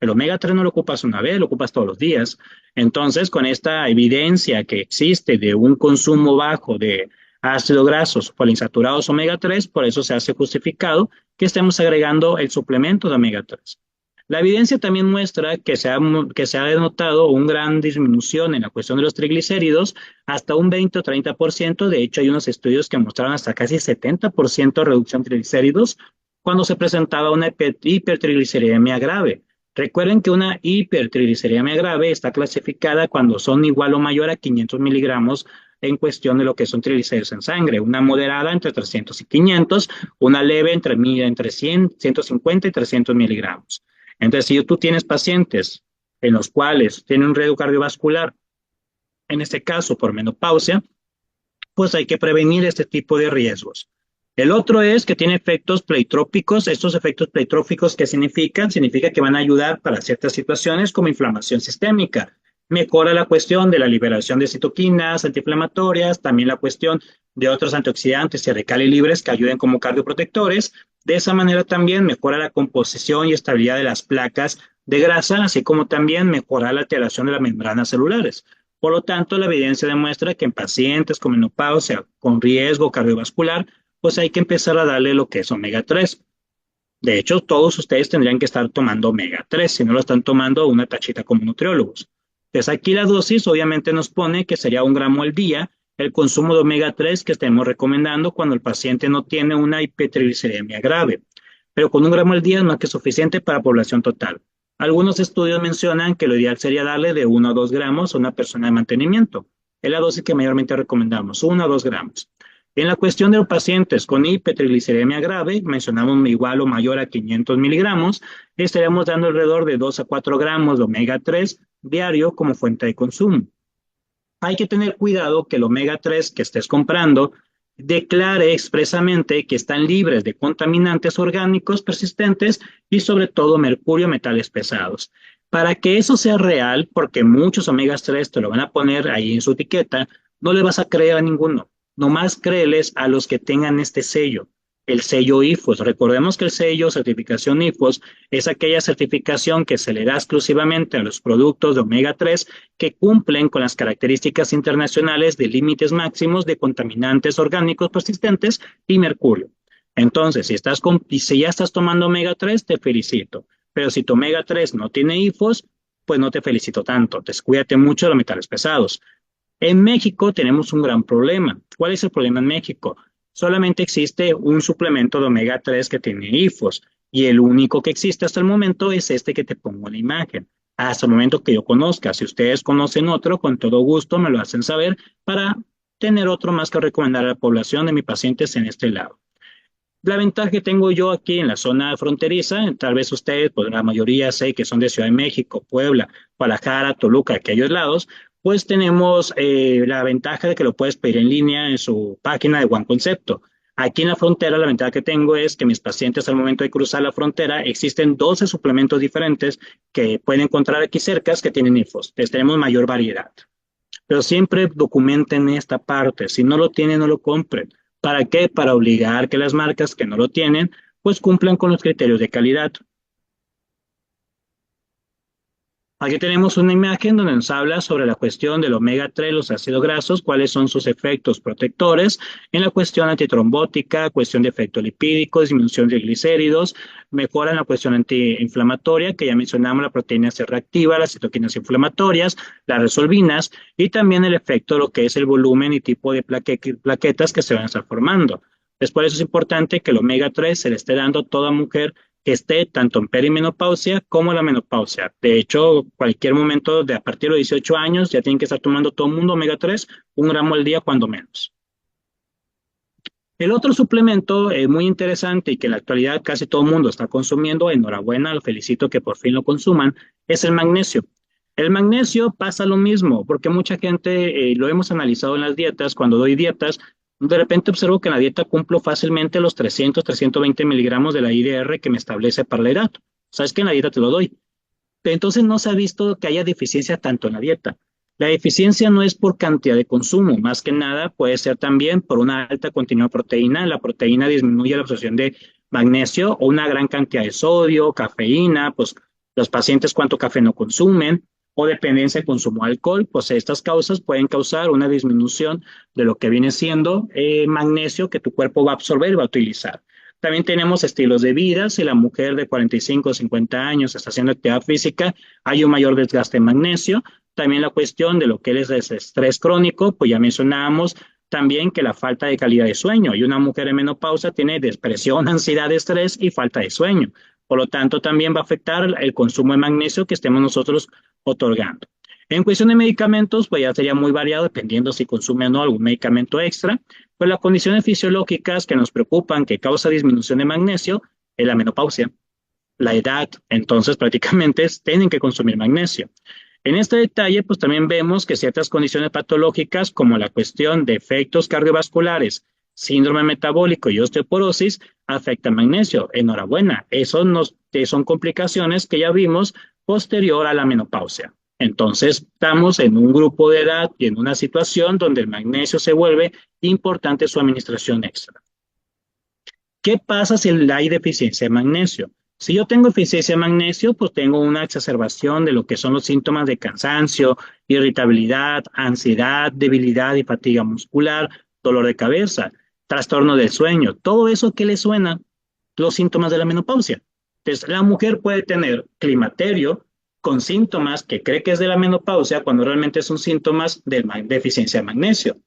El omega 3 no lo ocupas una vez, lo ocupas todos los días. Entonces, con esta evidencia que existe de un consumo bajo de ácidos grasos poliinsaturados omega 3, por eso se hace justificado que estemos agregando el suplemento de omega 3. La evidencia también muestra que se ha denotado una gran disminución en la cuestión de los triglicéridos, hasta un 20 o 30%. De hecho, hay unos estudios que mostraron hasta casi 70% de reducción de triglicéridos cuando se presentaba una hipertrigliceridemia grave. Recuerden que una hipertrigliceridemia grave está clasificada cuando son igual o mayor a 500 miligramos en cuestión de lo que son triglicéridos en sangre, una moderada entre 300 y 500, una leve entre 100, 150 y 300 miligramos. Entonces, si tú tienes pacientes en los cuales tienen un riesgo cardiovascular, en este caso por menopausia, pues hay que prevenir este tipo de riesgos. El otro es que tiene efectos pleitrópicos. Estos efectos pleitrópicos, ¿qué significan? Significa que van a ayudar para ciertas situaciones como inflamación sistémica. Mejora la cuestión de la liberación de citoquinas antiinflamatorias, también la cuestión de otros antioxidantes y radicales libres que ayuden como cardioprotectores. De esa manera también mejora la composición y estabilidad de las placas de grasa, así como también mejora la alteración de las membranas celulares. Por lo tanto, la evidencia demuestra que en pacientes con menopausia, con riesgo cardiovascular, pues hay que empezar a darle lo que es omega 3. De hecho, todos ustedes tendrían que estar tomando omega 3, si no lo están tomando una tachita como nutriólogos. Entonces aquí la dosis obviamente nos pone que sería 1 gramo al día el consumo de omega 3 que estemos recomendando cuando el paciente no tiene una hipertrigliceridemia grave. Pero con 1 gramo al día es más que suficiente para población total. Algunos estudios mencionan que lo ideal sería darle de 1 a 2 gramos a una persona de mantenimiento. Es la dosis que mayormente recomendamos, 1 a 2 gramos. En la cuestión de los pacientes con hipertrigliceridemia grave, mencionamos igual o mayor a 500 miligramos, estaríamos dando alrededor de 2 a 4 gramos de omega 3 diario como fuente de consumo. Hay que tener cuidado que el omega 3 que estés comprando declare expresamente que están libres de contaminantes orgánicos persistentes y sobre todo mercurio, metales pesados. Para que eso sea real, porque muchos omega 3 te lo van a poner ahí en su etiqueta, no le vas a creer a ninguno. Nomás créeles a los que tengan este sello, el sello IFOS. Recordemos que el sello certificación IFOS es aquella certificación que se le da exclusivamente a los productos de omega 3 que cumplen con las características internacionales de límites máximos de contaminantes orgánicos persistentes y mercurio. Entonces, si ya estás tomando omega 3, te felicito. Pero si tu omega 3 no tiene IFOS, pues no te felicito tanto. Descuídate mucho de los metales pesados. En México tenemos un gran problema. ¿Cuál es el problema en México? Solamente existe un suplemento de omega 3 que tiene IFOS y el único que existe hasta el momento es este que te pongo en la imagen. Hasta el momento que yo conozca. Si ustedes conocen otro, con todo gusto me lo hacen saber para tener otro más que recomendar a la población de mis pacientes en este lado. La ventaja que tengo yo aquí en la zona fronteriza, tal vez ustedes, pues la mayoría sé que son de Ciudad de México, Puebla, Guadalajara, Toluca, aquellos lados, pues tenemos la ventaja de que lo puedes pedir en línea en su página de One Concepto. Aquí en la frontera, la ventaja que tengo es que mis pacientes al momento de cruzar la frontera, existen 12 suplementos diferentes que pueden encontrar aquí cerca que tienen infos. Les tenemos mayor variedad. Pero siempre documenten esta parte. Si no lo tienen, no lo compren. ¿Para qué? Para obligar que las marcas que no lo tienen, pues cumplan con los criterios de calidad. Aquí tenemos una imagen donde nos habla sobre la cuestión del omega 3, los ácidos grasos, cuáles son sus efectos protectores en la cuestión antitrombótica, cuestión de efecto lipídico, disminución de glicéridos, mejora en la cuestión antiinflamatoria, que ya mencionamos la proteína C reactiva, las citoquinas inflamatorias, las resolvinas, y también el efecto de lo que es el volumen y tipo de plaquetas que se van a estar formando. Pues por eso es importante que el omega 3 se le esté dando a toda mujer que esté tanto en perimenopausia como en la menopausia. De hecho, cualquier momento de a partir de los 18 años ya tienen que estar tomando todo el mundo omega 3, 1 gramo al día cuando menos. El otro suplemento muy interesante y que en la actualidad casi todo el mundo está consumiendo, enhorabuena, lo felicito que por fin lo consuman, es el magnesio. El magnesio pasa lo mismo, porque mucha gente, lo hemos analizado en las dietas, cuando doy dietas, de repente observo que en la dieta cumplo fácilmente los 300, 320 miligramos de la IDR que me establece para la edad. Sabes que en la dieta te lo doy. Entonces no se ha visto que haya deficiencia tanto en la dieta. La deficiencia no es por cantidad de consumo, más que nada puede ser también por una alta contenido de proteína. La proteína disminuye la absorción de magnesio o una gran cantidad de sodio, cafeína, pues los pacientes cuánto café no consumen o dependencia de consumo de alcohol, pues estas causas pueden causar una disminución de lo que viene siendo magnesio que tu cuerpo va a absorber y va a utilizar. También tenemos estilos de vida. Si la mujer de 45 o 50 años está haciendo actividad física, hay un mayor desgaste en magnesio. También la cuestión de lo que es el estrés crónico, pues ya mencionábamos también que la falta de calidad de sueño. Y una mujer en menopausia tiene depresión, ansiedad, estrés y falta de sueño. Por lo tanto, también va a afectar el consumo de magnesio que estemos nosotros otorgando. En cuestión de medicamentos, pues ya sería muy variado dependiendo si consume o no algún medicamento extra. Pues las condiciones fisiológicas que nos preocupan, que causa disminución de magnesio, es la menopausia, la edad. Entonces, prácticamente tienen que consumir magnesio. En este detalle, pues también vemos que ciertas condiciones patológicas, como la cuestión de efectos cardiovasculares, síndrome metabólico y osteoporosis, afectan magnesio. Enhorabuena, son complicaciones que ya vimos posterior a la menopausia. Entonces, estamos en un grupo de edad y en una situación donde el magnesio se vuelve importante su administración extra. ¿Qué pasa si hay deficiencia de magnesio? Si yo tengo deficiencia de magnesio, pues tengo una exacerbación de lo que son los síntomas de cansancio, irritabilidad, ansiedad, debilidad y fatiga muscular, dolor de cabeza, trastorno del sueño. Todo eso que le suena los síntomas de la menopausia. Entonces, la mujer puede tener climaterio con síntomas que cree que es de la menopausia cuando realmente son síntomas de deficiencia de magnesio.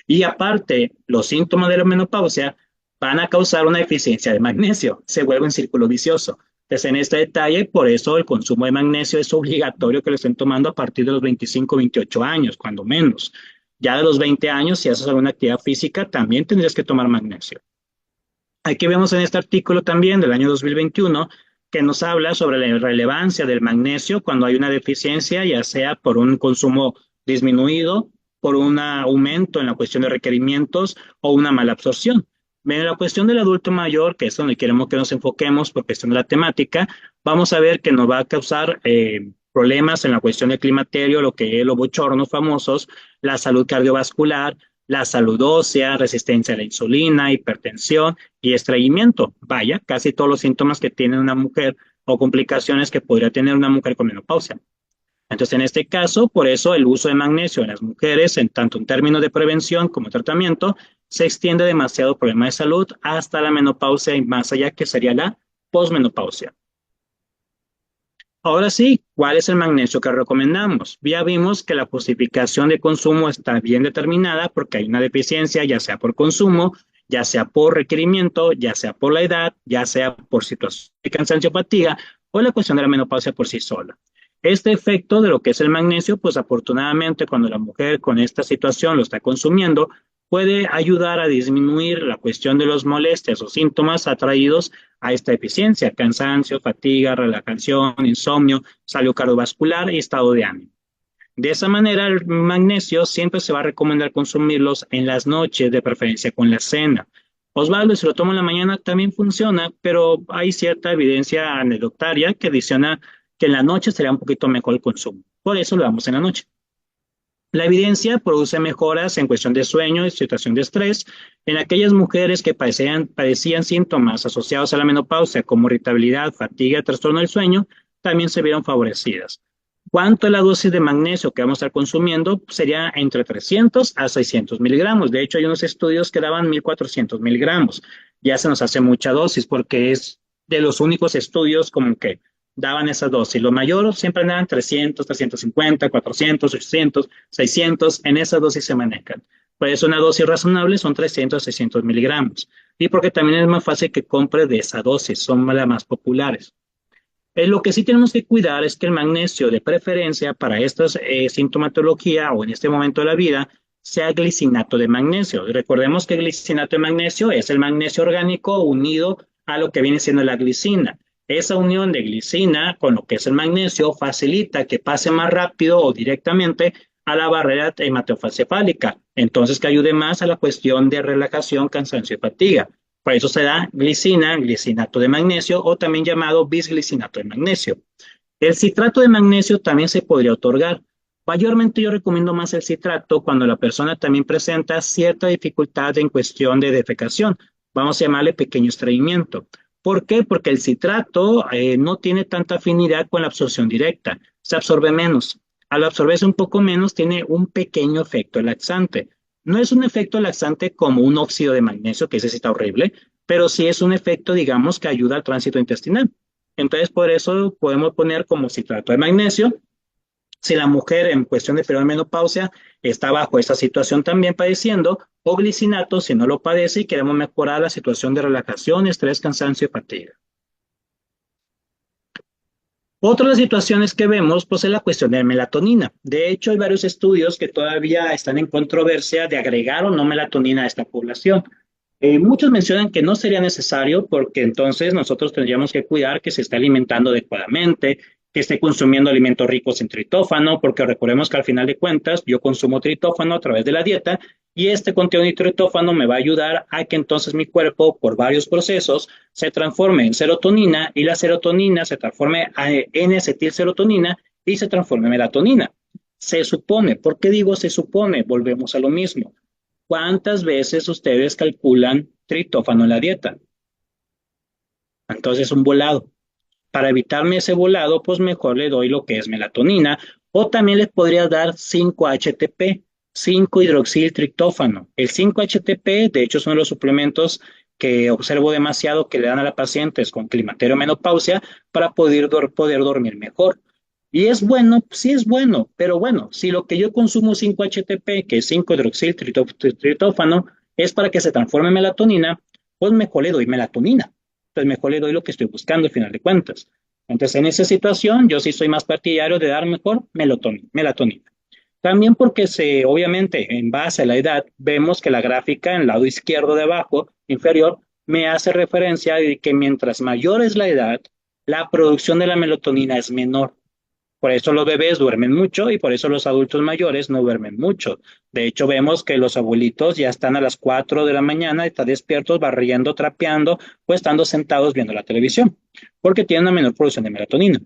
Y aparte, los síntomas de la menopausia van a causar una deficiencia de magnesio. Se vuelve un círculo vicioso. Entonces, en este detalle, por eso el consumo de magnesio es obligatorio que lo estén tomando a partir de los 25, 28 años, cuando menos. Ya de los 20 años, si haces alguna actividad física, también tendrías que tomar magnesio. Aquí vemos en este artículo también del año 2021 que nos habla sobre la relevancia del magnesio cuando hay una deficiencia, ya sea por un consumo disminuido, por un aumento en la cuestión de requerimientos o una mala absorción. En la cuestión del adulto mayor, que es donde queremos que nos enfoquemos por cuestión de la temática, vamos a ver que nos va a causar problemas en la cuestión del climaterio, lo que es los bochornos famosos, la salud cardiovascular, la salud ósea, resistencia a la insulina, hipertensión y estreñimiento. Vaya, casi todos los síntomas que tiene una mujer o complicaciones que podría tener una mujer con menopausia. Entonces, en este caso, por eso el uso de magnesio en las mujeres, en tanto en términos de prevención como tratamiento, se extiende demasiado problema de salud hasta la menopausia y más allá, que sería la posmenopausia. Ahora sí, ¿cuál es el magnesio que recomendamos? Ya vimos que la justificación de consumo está bien determinada porque hay una deficiencia, ya sea por consumo, ya sea por requerimiento, ya sea por la edad, ya sea por situación de cansancio o fatiga o la cuestión de la menopausia por sí sola. Este efecto de lo que es el magnesio, pues afortunadamente cuando la mujer con esta situación lo está consumiendo, puede ayudar a disminuir la cuestión de las molestias o síntomas atraídos a esta deficiencia, cansancio, fatiga, relajación, insomnio, salud cardiovascular y estado de ánimo. De esa manera, el magnesio siempre se va a recomendar consumirlos en las noches, de preferencia con la cena. Osvaldo, si lo tomo en la mañana también funciona, pero hay cierta evidencia anecdotaria que diciona que en la noche sería un poquito mejor el consumo. Por eso lo damos en la noche. La evidencia produce mejoras en cuestión de sueño y situación de estrés en aquellas mujeres que padecían síntomas asociados a la menopausia como irritabilidad, fatiga, trastorno del sueño, también se vieron favorecidas. ¿Cuánto es la dosis de magnesio que vamos a estar consumiendo? Sería entre 300 a 600 miligramos. De hecho, hay unos estudios que daban 1400 miligramos. Ya se nos hace mucha dosis porque es de los únicos estudios como que daban esa dosis. Lo mayor siempre andaban 300, 350, 400, 800, 600. En esa dosis se manejan. Por eso una dosis razonable son 300 a 600 miligramos. Y porque también es más fácil que compre de esa dosis. Son las más populares. Lo que sí tenemos que cuidar es que el magnesio, de preferencia para esta sintomatología o en este momento de la vida, sea glicinato de magnesio. Y recordemos que el glicinato de magnesio es el magnesio orgánico unido a lo que viene siendo la glicina. Esa unión de glicina con lo que es el magnesio facilita que pase más rápido o directamente a la barrera hematocefálica. Entonces, que ayude más a la cuestión de relajación, cansancio y fatiga. Por eso se da glicina, glicinato de magnesio o también llamado bisglicinato de magnesio. El citrato de magnesio también se podría otorgar. Mayormente yo recomiendo más el citrato cuando la persona también presenta cierta dificultad en cuestión de defecación. Vamos a llamarle pequeño estreñimiento. ¿Por qué? Porque el citrato no tiene tanta afinidad con la absorción directa. Se absorbe menos. Al absorberse un poco menos, tiene un pequeño efecto laxante. No es un efecto laxante como un óxido de magnesio, que ese sí está horrible, pero sí es un efecto, digamos, que ayuda al tránsito intestinal. Entonces, por eso podemos poner como citrato de magnesio. Si la mujer en cuestión de periodo de menopausia está bajo esa situación también padeciendo, o glicinato si no lo padece y queremos mejorar la situación de relajación, estrés, cansancio y fatiga. Otra de las situaciones que vemos, pues, es la cuestión de melatonina. De hecho, hay varios estudios que todavía están en controversia de agregar o no melatonina a esta población. Muchos mencionan que no sería necesario porque entonces nosotros tendríamos que cuidar que se esté alimentando adecuadamente, que esté consumiendo alimentos ricos en tritófano, porque recordemos que al final de cuentas yo consumo tritófano a través de la dieta y este contenido de tritófano me va a ayudar a que entonces mi cuerpo, por varios procesos, se transforme en serotonina y la serotonina se transforme en acetilserotonina y se transforme en melatonina. Se supone, ¿por qué digo se supone? Volvemos a lo mismo. ¿Cuántas veces ustedes calculan tritófano en la dieta? Entonces, un volado. Para evitarme ese volado, pues mejor le doy lo que es melatonina o también les podría dar 5-HTP, 5-hidroxiltriptófano. El 5-HTP, de hecho, son los suplementos que observo demasiado que le dan a las pacientes con climaterio o menopausia para poder dormir mejor. Y es bueno, sí es bueno, pero bueno, si lo que yo consumo 5-HTP, que es 5-hidroxiltriptófano, es para que se transforme en melatonina, pues mejor le doy melatonina. Pues mejor le doy lo que estoy buscando al final de cuentas. Entonces, en esa situación, yo sí soy más partidario de dar mejor melatonina. También porque obviamente, en base a la edad, vemos que la gráfica en el lado izquierdo de abajo, inferior, me hace referencia de que mientras mayor es la edad, la producción de la melatonina es menor. Por eso los bebés duermen mucho y por eso los adultos mayores no duermen mucho. De hecho, vemos que los abuelitos ya están a las 4 de la mañana, están despiertos, barriendo, trapeando o estando sentados viendo la televisión, porque tienen una menor producción de melatonina.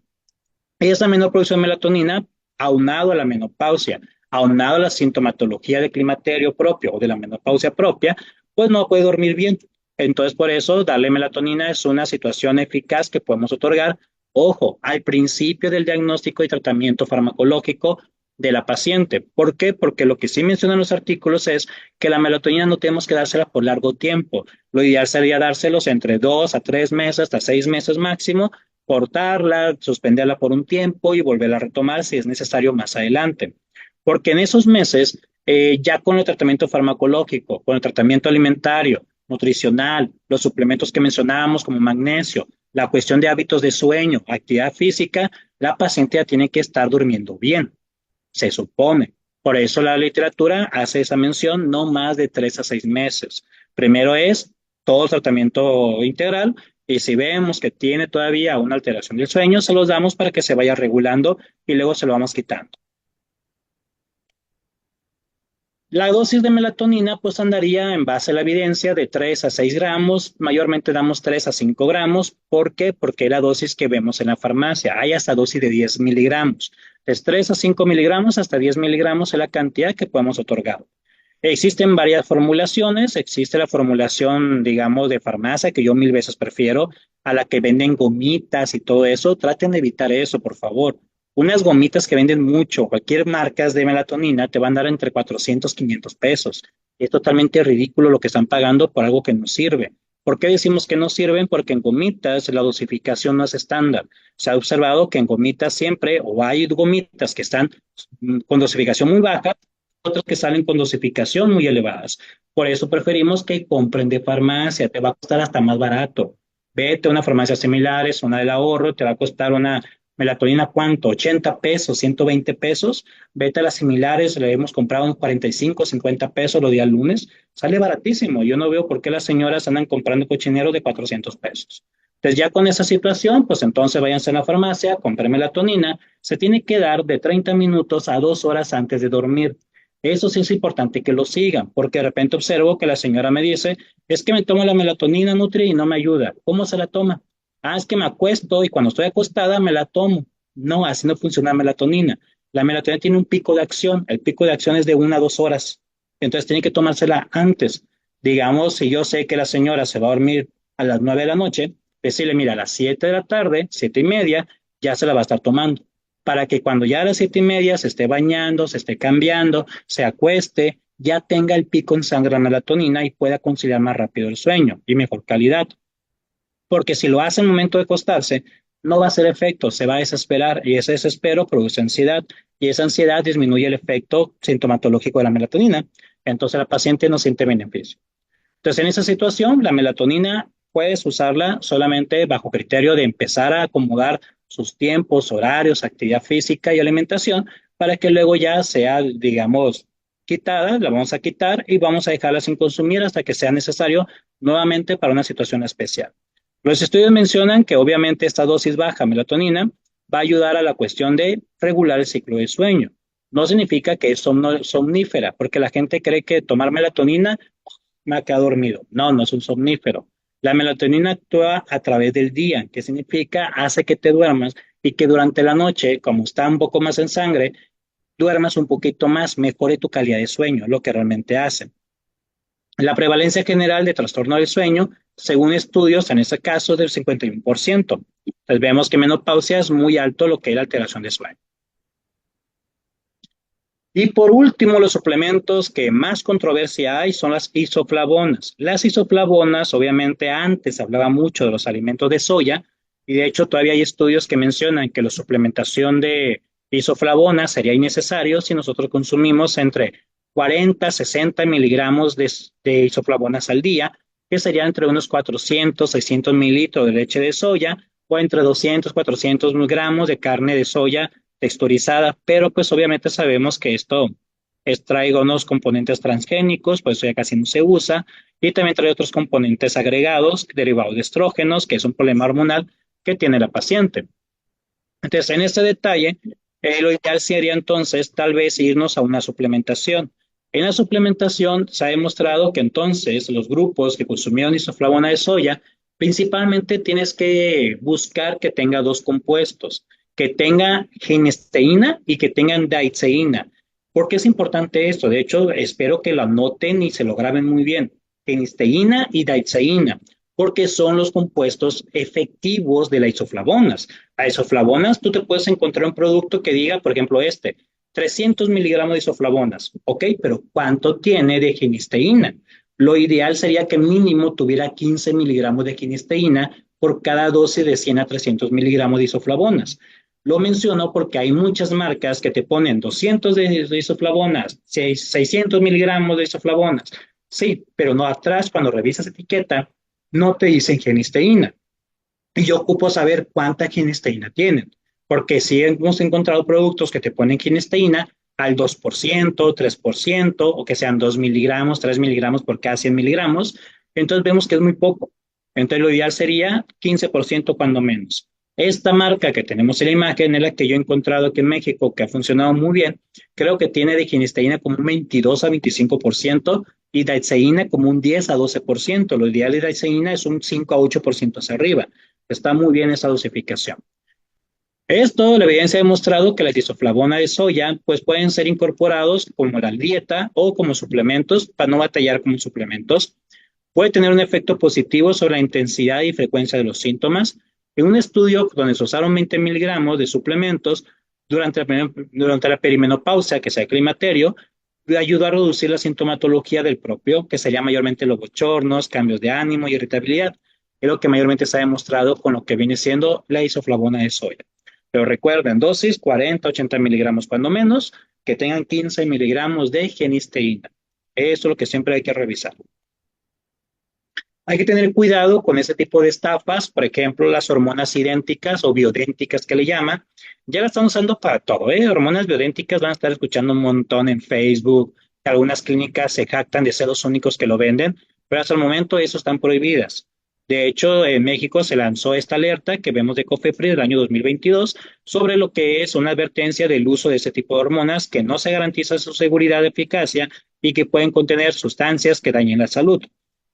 Y esa menor producción de melatonina, aunado a la menopausia, aunado a la sintomatología de climaterio propio o de la menopausia propia, pues no puede dormir bien. Entonces, por eso, darle melatonina es una situación eficaz que podemos otorgar, ojo, al principio del diagnóstico y tratamiento farmacológico de la paciente. ¿Por qué? Porque lo que sí mencionan los artículos es que la melatonina no tenemos que dársela por largo tiempo. Lo ideal sería dárselos entre 2 a 3 meses, hasta 6 meses máximo, cortarla, suspenderla por un tiempo y volverla a retomar si es necesario más adelante. Porque en esos meses, ya con el tratamiento farmacológico, con el tratamiento alimentario, nutricional, los suplementos que mencionábamos como magnesio, la cuestión de hábitos de sueño, actividad física, la paciente ya tiene que estar durmiendo bien, se supone. Por eso la literatura hace esa mención, no más de 3 a 6 meses. Primero es todo el tratamiento integral y si vemos que tiene todavía una alteración del sueño, se los damos para que se vaya regulando y luego se lo vamos quitando. La dosis de melatonina pues andaría en base a la evidencia de 3 a 6 gramos, mayormente damos 3 a 5 gramos. ¿Por qué? Porque es la dosis que vemos en la farmacia, hay hasta dosis de 10 miligramos. Es 3 a 5 miligramos hasta 10 miligramos es la cantidad que podemos otorgar. Existen varias formulaciones, existe la formulación, digamos, de farmacia, que yo mil veces prefiero, a la que venden gomitas y todo eso. Traten de evitar eso, por favor. Unas gomitas que venden mucho, cualquier marca de melatonina, te van a dar entre 400 500 pesos. Es totalmente ridículo lo que están pagando por algo que no sirve. ¿Por qué decimos que no sirven? Porque en gomitas la dosificación no es estándar. Se ha observado que en gomitas siempre, o hay gomitas que están con dosificación muy baja, otras que salen con dosificación muy elevadas. Por eso preferimos que compren de farmacia, te va a costar hasta más barato. Vete a una farmacia similar, es una del ahorro, te va a costar una melatonina, ¿cuánto? 80 pesos, 120 pesos. Vete a las similares, le hemos comprado unos 45, 50 pesos los días lunes. Sale baratísimo. Yo no veo por qué las señoras andan comprando cochinero de 400 pesos. Entonces ya con esa situación, pues entonces váyanse a la farmacia, compren melatonina. Se tiene que dar de 30 minutos a 2 horas antes de dormir. Eso sí es importante que lo sigan, porque de repente observo que la señora me dice, es que me tomo la melatonina Nutri y no me ayuda. ¿Cómo se la toma? Ah, es que me acuesto y cuando estoy acostada me la tomo. No, así no funciona la melatonina. La melatonina tiene un pico de acción. El pico de acción es de 1 a 2 horas. Entonces tiene que tomársela antes. Digamos, si yo sé que la señora se va a dormir a las 9 de la noche, decirle, mira, a las 7 de la tarde, 7:30, ya se la va a estar tomando para que cuando ya a las 7:30 se esté bañando, se esté cambiando, se acueste ya tenga el pico en sangre de melatonina y pueda conciliar más rápido el sueño y mejor calidad. Porque si lo hace en el momento de acostarse, no va a hacer efecto, se va a desesperar y ese desespero produce ansiedad y esa ansiedad disminuye el efecto sintomatológico de la melatonina. Entonces la paciente no siente beneficio. Entonces en esa situación, la melatonina puedes usarla solamente bajo criterio de empezar a acomodar sus tiempos, horarios, actividad física y alimentación para que luego ya sea, digamos, quitada, la vamos a quitar y vamos a dejarla sin consumir hasta que sea necesario nuevamente para una situación especial. Los estudios mencionan que obviamente esta dosis baja de melatonina va a ayudar a la cuestión de regular el ciclo de sueño. No significa que es somnífera, porque la gente cree que tomar melatonina me ha quedado dormido. No, no es un somnífero. La melatonina actúa a través del día, que significa hace que te duermas y que durante la noche, como está un poco más en sangre, duermas un poquito más, mejore tu calidad de sueño, lo que realmente hace. La prevalencia general de trastorno del sueño, según estudios, en este caso es del 51%. Entonces vemos que menopausia es muy alto lo que es la alteración de sueño. Y por último, los suplementos que más controversia hay son las isoflavonas. Las isoflavonas, obviamente antes se hablaba mucho de los alimentos de soya y de hecho todavía hay estudios que mencionan que la suplementación de isoflavonas sería innecesario si nosotros consumimos entre 40 a 60 miligramos de isoflavonas al día, que serían entre unos 400, 600 mililitros de leche de soya o entre 200, 400 gramos de carne de soya texturizada, pero pues obviamente sabemos que esto trae unos componentes transgénicos, pues eso ya casi no se usa, y también trae otros componentes agregados derivados de estrógenos, que es un problema hormonal que tiene la paciente. Entonces, en este detalle, lo ideal sería entonces tal vez irnos a una suplementación. En la suplementación se ha demostrado que entonces los grupos que consumieron isoflavona de soya, principalmente tienes que buscar que tenga dos compuestos, que tenga genisteína y que tengan daidzeína. ¿Por qué es importante esto? De hecho, espero que lo anoten y se lo graben muy bien. Genisteína y daidzeína, porque son los compuestos efectivos de las isoflavonas. A isoflavonas, tú te puedes encontrar un producto que diga, por ejemplo, 300 miligramos de isoflavonas. Ok, pero ¿cuánto tiene de genisteína? Lo ideal sería que mínimo tuviera 15 miligramos de genisteína por cada dosis de 100 a 300 miligramos de isoflavonas. Lo menciono porque hay muchas marcas que te ponen 200 de isoflavonas, 600 miligramos de isoflavonas. Sí, pero no atrás, cuando revisas etiqueta, no te dicen genisteína. Y yo ocupo saber cuánta genisteína tienen, porque si hemos encontrado productos que te ponen genisteína al 2%, 3%, o que sean 2 miligramos, 3 miligramos por cada 100 miligramos, entonces vemos que es muy poco. Entonces lo ideal sería 15% cuando menos. Esta marca que tenemos en la imagen es la que yo he encontrado aquí en México, que ha funcionado muy bien. Creo que tiene de genisteína como un 22 a 25% y daidzeína como un 10 a 12%. Lo ideal de daidzeína es un 5 a 8% hacia arriba. Está muy bien esa dosificación. Esto, la evidencia ha demostrado que la isoflavona de soya pues pueden ser incorporados como la dieta o como suplementos para no batallar como suplementos. Puede tener un efecto positivo sobre la intensidad y frecuencia de los síntomas. En un estudio donde se usaron 20 miligramos de suplementos durante la perimenopausia, que sea el climaterio, ayudó a reducir la sintomatología del propio, que sería mayormente los bochornos, cambios de ánimo y irritabilidad. Es lo que mayormente se ha demostrado con lo que viene siendo la isoflavona de soya. Pero recuerden, dosis 40, 80 miligramos cuando menos, que tengan 15 miligramos de genisteína. Eso es lo que siempre hay que revisar. Hay que tener cuidado con ese tipo de estafas, por ejemplo, las hormonas idénticas o bioidénticas que le llaman, ya la están usando para todo, ¿eh? Hormonas bioidénticas van a estar escuchando un montón en Facebook, algunas clínicas se jactan de ser los únicos que lo venden, pero hasta el momento eso están prohibidas. De hecho, en México se lanzó esta alerta que vemos de COFEPRIS del año 2022 sobre lo que es una advertencia del uso de este tipo de hormonas que no se garantiza su seguridad y eficacia y que pueden contener sustancias que dañen la salud.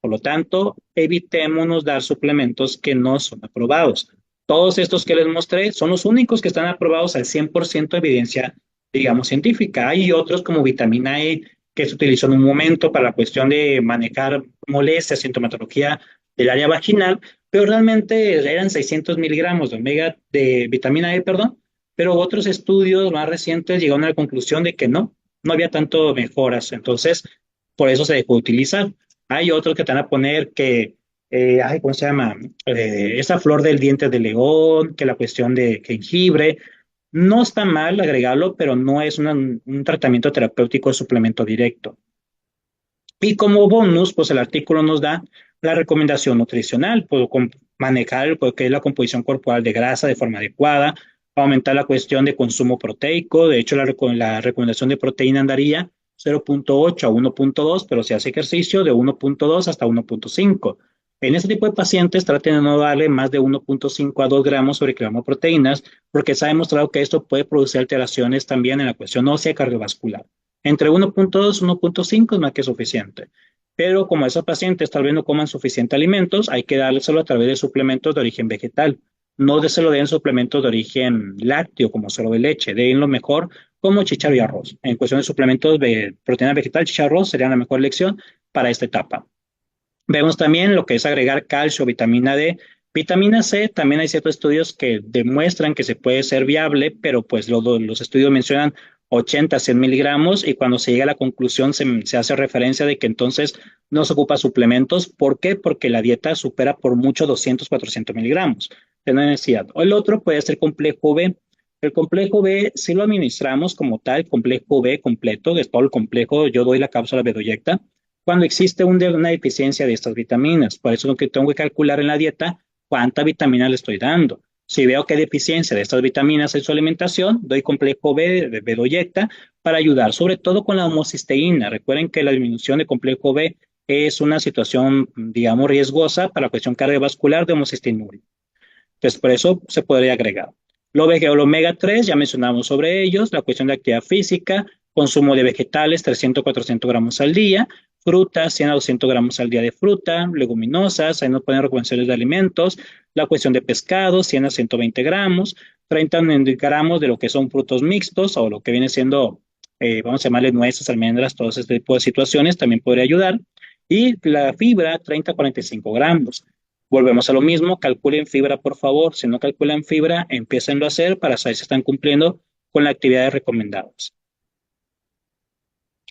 Por lo tanto, evitémonos dar suplementos que no son aprobados. Todos estos que les mostré son los únicos que están aprobados al 100% de evidencia, digamos, científica. Hay otros como vitamina E que se utilizó en un momento para la cuestión de manejar molestias, sintomatología del área vaginal, pero realmente eran 600 miligramos de omega, de vitamina E, perdón, pero otros estudios más recientes llegaron a la conclusión de que no. no había tanto mejoras, entonces por eso se dejó de utilizar. Hay otros que te van a poner que, ay, ¿cómo se llama? Esa flor del diente de león, que la cuestión de jengibre. No está mal agregarlo, pero no es un tratamiento terapéutico de suplemento directo. Y como bonus, pues el artículo nos da la recomendación nutricional, pues, manejar lo que es la composición corporal de grasa de forma adecuada, aumentar la cuestión de consumo proteico. De hecho, la recomendación de proteína andaría 0,8 a 1,2, pero si hace ejercicio de 1,2 hasta 1,5. En este tipo de pacientes traten de no darle más de 1,5 a 2 gramos sobre kilogramo de proteínas, porque se ha demostrado que esto puede producir alteraciones también en la cuestión ósea y cardiovascular. Entre 1,2 y 1,5 es más que suficiente. Pero como esos pacientes tal vez no coman suficiente alimentos, hay que dárselo a través de suplementos de origen vegetal. No se lo den suplementos de origen lácteo, como solo de leche. Den lo mejor como chícharo y arroz. En cuestión de suplementos de proteína vegetal, chícharo y arroz serían la mejor elección para esta etapa. Vemos también lo que es agregar calcio, vitamina D. Vitamina C, también hay ciertos estudios que demuestran que se puede ser viable, pero pues los estudios mencionan 80 a 100 miligramos y cuando se llega a la conclusión se hace referencia de que entonces no se ocupa suplementos. ¿Por qué? Porque la dieta supera por mucho 200, 400 miligramos de necesidad. O el otro puede ser complejo B. El complejo B, si lo administramos como tal, complejo B completo, de todo el complejo, yo doy la cápsula Bedoyecta cuando existe una deficiencia de estas vitaminas. Por eso lo que tengo que calcular en la dieta, cuánta vitamina le estoy dando. Si veo que hay deficiencia de estas vitaminas en su alimentación, doy complejo B de Bedoyecta para ayudar, sobre todo con la homocisteína. Recuerden que la disminución de complejo B es una situación, digamos, riesgosa para la cuestión cardiovascular de homocisteínuria. Entonces, por eso se podría agregar. El omega 3 ya mencionamos sobre ellos, la cuestión de actividad física, consumo de vegetales, 300 400 gramos al día, frutas, 100 a 200 gramos al día de fruta, leguminosas, ahí nos ponen recomendaciones de alimentos, la cuestión de pescado, 100 a 120 gramos, 30 gramos de lo que son frutos mixtos o lo que viene siendo, vamos a llamarle nueces, almendras, todo este tipo de situaciones también podría ayudar. Y la fibra, 30 a 45 gramos. Volvemos a lo mismo, calculen fibra por favor. Si no calculan fibra, empiécenlo a hacer para saber si están cumpliendo con las actividades recomendadas.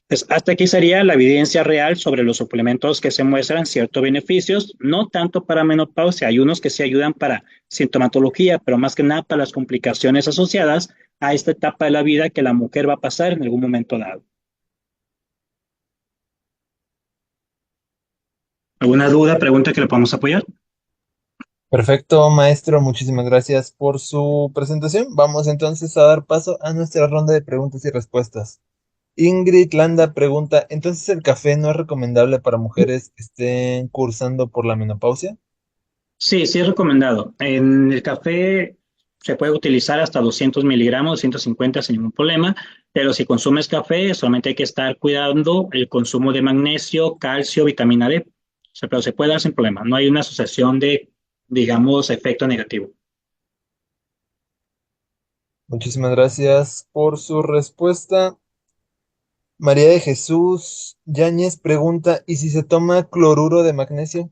Pues hasta aquí sería la evidencia real sobre los suplementos que se muestran ciertos beneficios, no tanto para menopausia, hay unos que sí ayudan para sintomatología, pero más que nada para las complicaciones asociadas a esta etapa de la vida que la mujer va a pasar en algún momento dado. ¿Alguna duda, pregunta que le podamos apoyar? Perfecto, maestro, muchísimas gracias por su presentación. Vamos entonces a dar paso a nuestra ronda de preguntas y respuestas. Ingrid Landa pregunta, ¿entonces el café no es recomendable para mujeres que estén cursando por la menopausia? Sí, sí es recomendado. En el café se puede utilizar hasta 200 miligramos, 250 sin ningún problema, pero si consumes café solamente hay que estar cuidando el consumo de magnesio, calcio, vitamina D. O sea, pero se puede dar sin problema. No hay una asociación de, digamos, efecto negativo. Muchísimas gracias por su respuesta. María de Jesús Yáñez pregunta, ¿y si se toma cloruro de magnesio?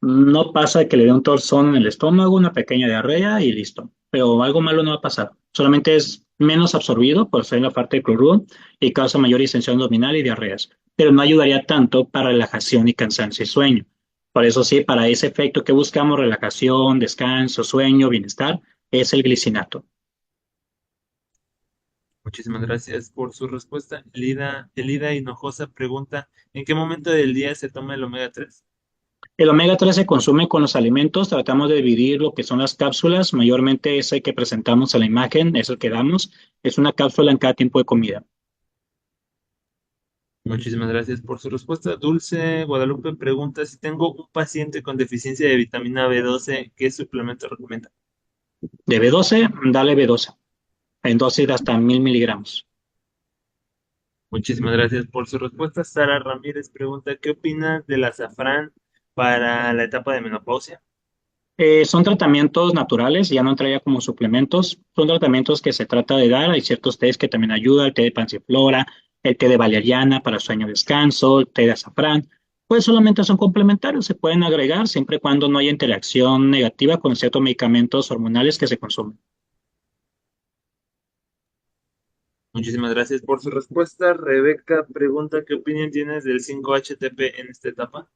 No pasa de que le dé un torzón en el estómago, una pequeña diarrea y listo. Pero algo malo no va a pasar. Solamente es menos absorbido por ser la parte de cloruro y causa mayor distensión abdominal y diarreas. Pero no ayudaría tanto para relajación y cansancio y sueño. Por eso sí, para ese efecto que buscamos, relajación, descanso, sueño, bienestar, es el glicinato. Muchísimas gracias por su respuesta. Elida Hinojosa pregunta, ¿en qué momento del día se toma el omega 3? El omega 3 se consume con los alimentos, tratamos de dividir lo que son las cápsulas, mayormente ese que presentamos en la imagen, es el que damos, es una cápsula en cada tiempo de comida. Muchísimas gracias por su respuesta. Dulce Guadalupe pregunta si tengo un paciente con deficiencia de vitamina B12, ¿qué suplemento recomienda? De B12, dale B12, en dosis de hasta 1000 miligramos. Muchísimas gracias por su respuesta. Sara Ramírez pregunta, ¿qué opinas del azafrán para la etapa de menopausia? Son tratamientos naturales, ya no entraría como suplementos, son tratamientos que se trata de dar, hay ciertos tés que también ayudan, el té de panciflora, el té de valeriana para sueño descanso, el té de azafrán, pues solamente son complementarios, se pueden agregar siempre y cuando no haya interacción negativa con ciertos medicamentos hormonales que se consumen. Muchísimas gracias por su respuesta. Rebeca pregunta, ¿qué opinión tienes del 5-HTP en esta etapa?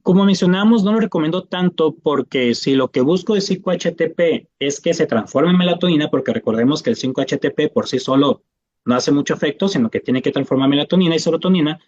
Como mencionamos, no lo recomiendo tanto porque si lo que busco de 5-HTP es que se transforme en melatonina, porque recordemos que el 5-HTP por sí solo no hace mucho efecto, sino que tiene que transformar melatonina y serotonina,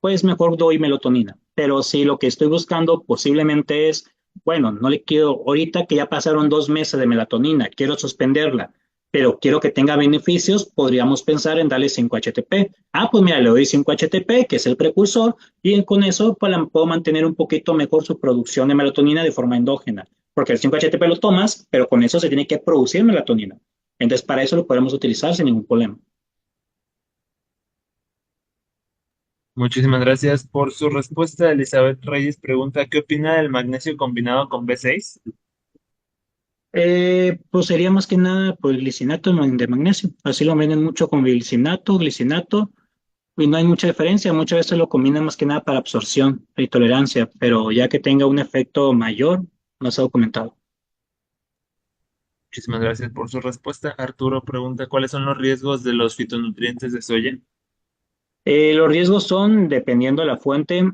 pues mejor doy melatonina. Pero si lo que estoy buscando posiblemente es, bueno, no le quiero, ahorita que ya pasaron 2 meses de melatonina, quiero suspenderla, pero quiero que tenga beneficios, podríamos pensar en darle 5-HTP. Ah, pues mira, le doy 5-HTP, que es el precursor, y con eso pues, puedo mantener un poquito mejor su producción de melatonina de forma endógena, porque el 5-HTP lo tomas, pero con eso se tiene que producir melatonina. Entonces, para eso lo podemos utilizar sin ningún problema. Muchísimas gracias por su respuesta. Elizabeth Reyes pregunta, ¿qué opina del magnesio combinado con B6? Pues sería más que nada pues glicinato de magnesio. Así lo venden mucho con glicinato, y no hay mucha diferencia. Muchas veces lo combinan más que nada para absorción y tolerancia, pero ya que tenga un efecto mayor, no se ha documentado. Muchísimas gracias por su respuesta. Arturo pregunta, ¿cuáles son los riesgos de los fitonutrientes de soya? Los riesgos son dependiendo de la fuente.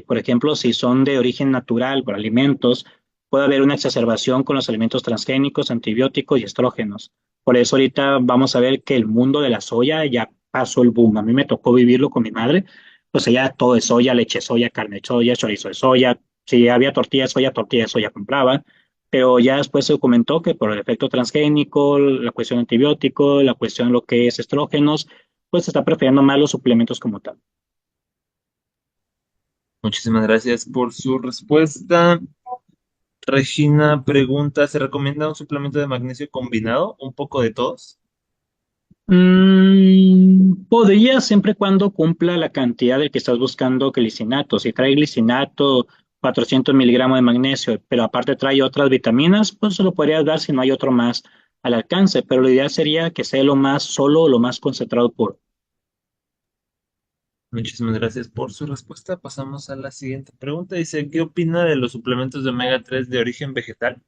Por ejemplo, si son de origen natural por alimentos, puede haber una exacerbación con los alimentos transgénicos, antibióticos y estrógenos. Por eso ahorita vamos a ver que el mundo de la soya ya pasó el boom. A mí me tocó vivirlo con mi madre. Pues ya todo es soya, leche de soya, carne de soya, chorizo de soya. Si había tortilla de soya compraba. Pero ya después se documentó que por el efecto transgénico, la cuestión antibiótico, la cuestión de lo que es estrógenos, pues se está prefiriendo más los suplementos como tal. Muchísimas gracias por su respuesta. Regina pregunta, ¿se recomienda un suplemento de magnesio combinado? ¿Un poco de todos? Podría siempre y cuando cumpla la cantidad del que estás buscando glicinato. Si trae glicinato, 400 miligramos de magnesio, pero aparte trae otras vitaminas, pues se lo podrías dar si no hay otro más al alcance. Pero lo ideal sería que sea lo más solo, lo más concentrado puro. Muchísimas gracias por su respuesta. Pasamos a la siguiente pregunta. Dice, ¿qué opina de los suplementos de omega 3 de origen vegetal?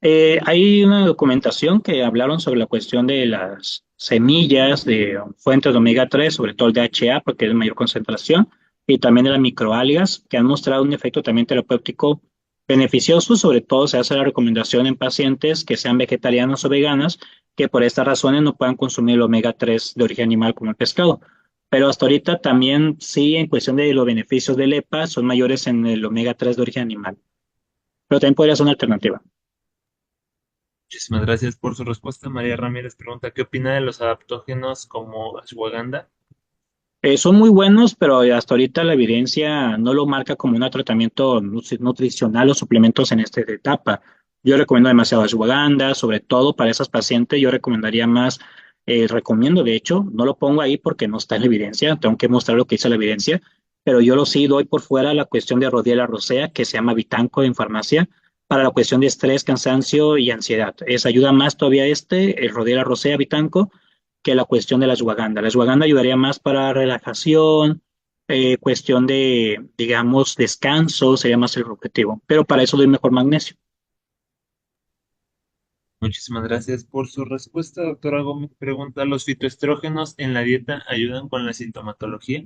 Hay una documentación que hablaron sobre la cuestión de las semillas de fuentes de omega 3, sobre todo el DHA, porque es de mayor concentración, y también de las microalgas, que han mostrado un efecto también terapéutico beneficioso. Sobre todo se hace la recomendación en pacientes que sean vegetarianos o veganas, que por estas razones no puedan consumir el omega 3 de origen animal como el pescado. Pero hasta ahorita también sí, en cuestión de los beneficios del EPA, son mayores en el omega 3 de origen animal. Pero también podría ser una alternativa. Muchísimas gracias por su respuesta. María Ramírez pregunta, ¿qué opina de los adaptógenos como ashwagandha? Son muy buenos, pero hasta ahorita la evidencia no lo marca como un tratamiento nutricional o suplementos en esta etapa. Yo recomiendo demasiado ashwagandha, sobre todo para esas pacientes. Yo recomendaría más, recomiendo, de hecho, no lo pongo ahí porque no está en la evidencia, tengo que mostrar lo que dice la evidencia, pero yo lo sí doy por fuera la cuestión de Rodiela rosea, que se llama Vitanco en farmacia, para la cuestión de estrés, cansancio y ansiedad. Es ayuda más todavía el Rodiela rosea, Vitanco, que la cuestión de la ashwagandha. La ashwagandha ayudaría más para relajación, cuestión de, digamos, descanso, sería más el objetivo. Pero para eso doy mejor magnesio. Muchísimas gracias por su respuesta. Doctora Gómez pregunta, ¿los fitoestrógenos en la dieta ayudan con la sintomatología?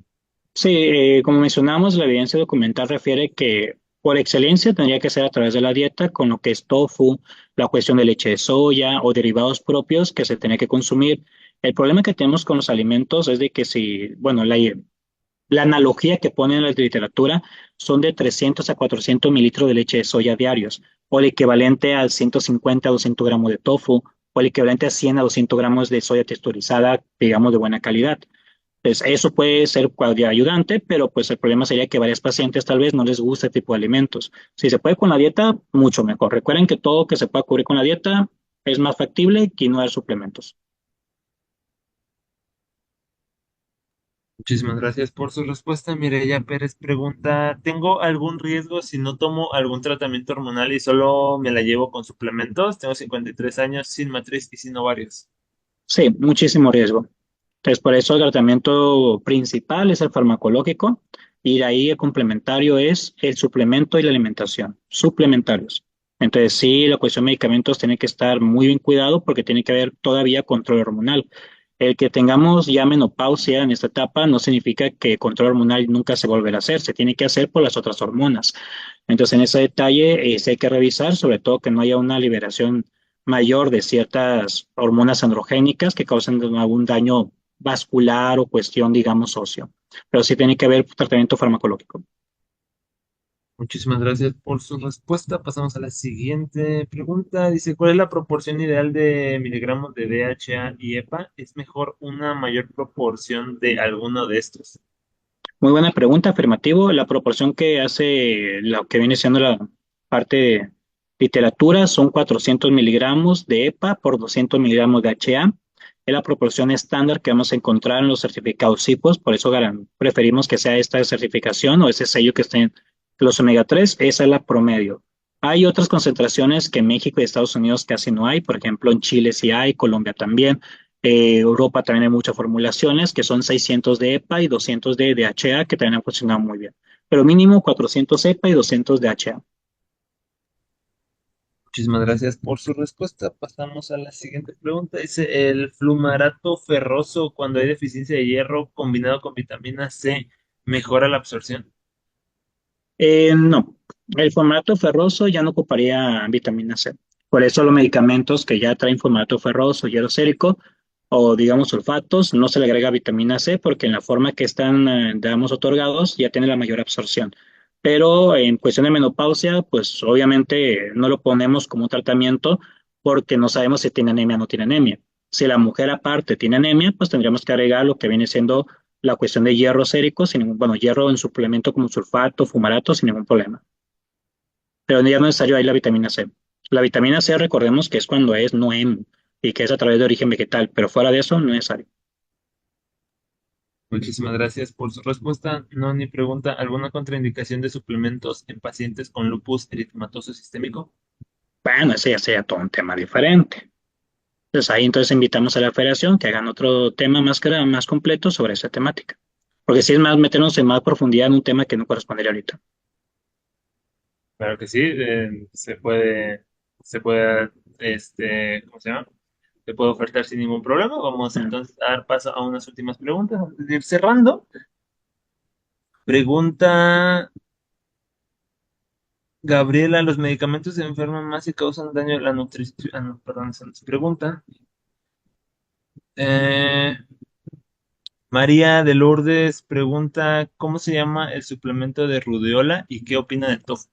Sí, como mencionamos, la evidencia documental refiere que por excelencia tendría que ser a través de la dieta, con lo que es tofu, la cuestión de leche de soya o derivados propios que se tenía que consumir. El problema que tenemos con los alimentos es de que si, bueno, la analogía que pone en la literatura son de 300 a 400 mililitros de leche de soya diarios, o el equivalente a 150 a 200 gramos de tofu, o el equivalente a 100 a 200 gramos de soya texturizada, digamos, de buena calidad. Pues eso puede ser ayudante, pero pues el problema sería que varias pacientes tal vez no les gusta este tipo de alimentos. Si se puede con la dieta, mucho mejor. Recuerden que todo que se pueda cubrir con la dieta es más factible que no dar suplementos. Muchísimas gracias por su respuesta. Mireya Pérez pregunta, ¿tengo algún riesgo si no tomo algún tratamiento hormonal y solo me la llevo con suplementos? Tengo 53 años, sin matriz y sin ovarios. Sí, muchísimo riesgo. Entonces, por eso el tratamiento principal es el farmacológico y de ahí el complementario es el suplemento y la alimentación. Suplementarios. Entonces, sí, la cuestión de medicamentos tiene que estar muy bien cuidado porque tiene que haber todavía control hormonal. El que tengamos ya menopausia en esta etapa no significa que control hormonal nunca se volverá a hacer, se tiene que hacer por las otras hormonas. Entonces, en ese detalle sí hay que revisar, sobre todo que no haya una liberación mayor de ciertas hormonas androgénicas que causen algún daño vascular o cuestión, digamos, óseo. Pero sí tiene que haber tratamiento farmacológico. Muchísimas gracias por su respuesta. Pasamos a la siguiente pregunta. Dice, ¿cuál es la proporción ideal de miligramos de DHA y EPA? ¿Es mejor una mayor proporción de alguno de estos? Muy buena pregunta, afirmativo. La proporción que hace lo que viene siendo la parte de literatura son 400 miligramos de EPA por 200 miligramos de HA. Es la proporción estándar que vamos a encontrar en los certificados CIPOS, por eso preferimos que sea esta certificación o ese sello que esté en los omega 3. Esa es la promedio. Hay otras concentraciones que en México y Estados Unidos casi no hay, por ejemplo en Chile sí hay, Colombia también. Europa también hay muchas formulaciones que son 600 de EPA y 200 de DHA que también han funcionado muy bien. Pero mínimo 400 EPA y 200 DHA. Muchísimas gracias por su respuesta. Pasamos a la siguiente pregunta. Dice, ¿el flumarato ferroso cuando hay deficiencia de hierro combinado con vitamina C mejora la absorción? No, el formato ferroso ya no ocuparía vitamina C. Por eso los medicamentos que ya traen formato ferroso, hierro sérico o digamos sulfatos, no se le agrega vitamina C porque en la forma que están, digamos, otorgados ya tiene la mayor absorción. Pero en cuestión de menopausia, pues obviamente no lo ponemos como un tratamiento porque no sabemos si tiene anemia o no tiene anemia. Si la mujer aparte tiene anemia, pues tendríamos que agregar lo que viene siendo la cuestión de hierro sérico, sin ningún, bueno, hierro en suplemento como sulfato, fumarato, sin ningún problema. Pero ya no es necesario ahí la vitamina C. La vitamina C, recordemos que es cuando es no hemo y que es a través de origen vegetal, pero fuera de eso no es necesario. Muchísimas gracias por su respuesta. No, ni pregunta, ¿alguna contraindicación de suplementos en pacientes con lupus eritematoso sistémico? Bueno, ese ya sería todo un tema diferente. Entonces ahí entonces invitamos a la federación que hagan otro tema más completo sobre esa temática. Porque si es más meternos en más profundidad en un tema que no correspondería ahorita. Claro que sí, se puede, ¿cómo se llama? Se puede ofertar sin ningún problema. Vamos Ah, entonces a dar paso a unas últimas preguntas antes de ir cerrando. Pregunta Gabriela, ¿los medicamentos se enferman más y causan daño a la nutrición? Ah, no, perdón, esa no es pregunta. Eh, María de Lourdes pregunta, ¿cómo se llama el suplemento de rudeola y qué opina del tofu?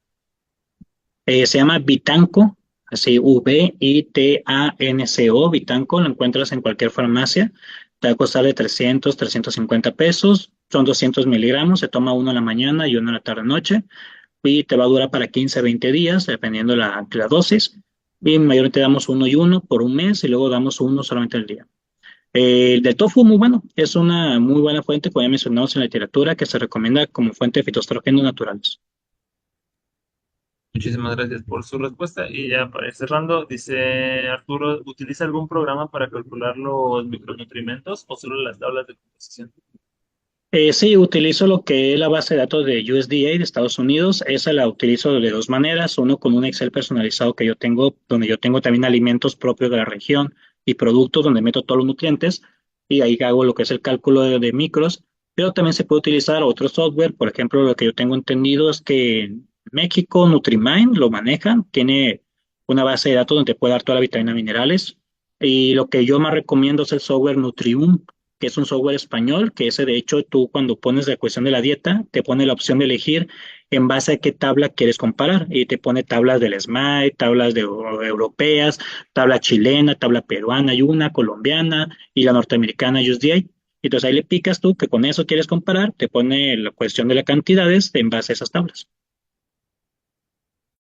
Se llama Vitanco, así Vitanco, Vitanco, lo encuentras en cualquier farmacia, te va a costar de 350 pesos, son 200 miligramos, se toma uno en la mañana y uno en la tarde-noche, y te va a durar para 15 a 20 días, dependiendo la dosis, y mayormente damos uno y uno por un mes, y luego damos uno solamente al día. El de tofu, muy bueno, es una muy buena fuente, como ya mencionamos en la literatura, que se recomienda como fuente de fitoestrógenos naturales. Muchísimas gracias por su respuesta. Y ya para ir cerrando, dice Arturo, ¿utiliza algún programa para calcular los micronutrientes o solo las tablas de composición? Sí, utilizo lo que es la base de datos de USDA de Estados Unidos. Esa la utilizo de dos maneras. Uno con un Excel personalizado que yo tengo, donde yo tengo también alimentos propios de la región y productos donde meto todos los nutrientes y ahí hago lo que es el cálculo de micros. Pero también se puede utilizar otro software. Por ejemplo, lo que yo tengo entendido es que en México Nutrimind lo maneja. Tiene una base de datos donde puede dar toda la vitamina minerales. Y lo que yo más recomiendo es el software Nutrium que es un software español, que ese de hecho tú cuando pones la cuestión de la dieta, te pone la opción de elegir en base a qué tabla quieres comparar y te pone tablas del SMAE, tablas europeas, tabla chilena, tabla peruana y una colombiana y la norteamericana USDA. Entonces ahí le picas tú que con eso quieres comparar, te pone la cuestión de las cantidades en base a esas tablas.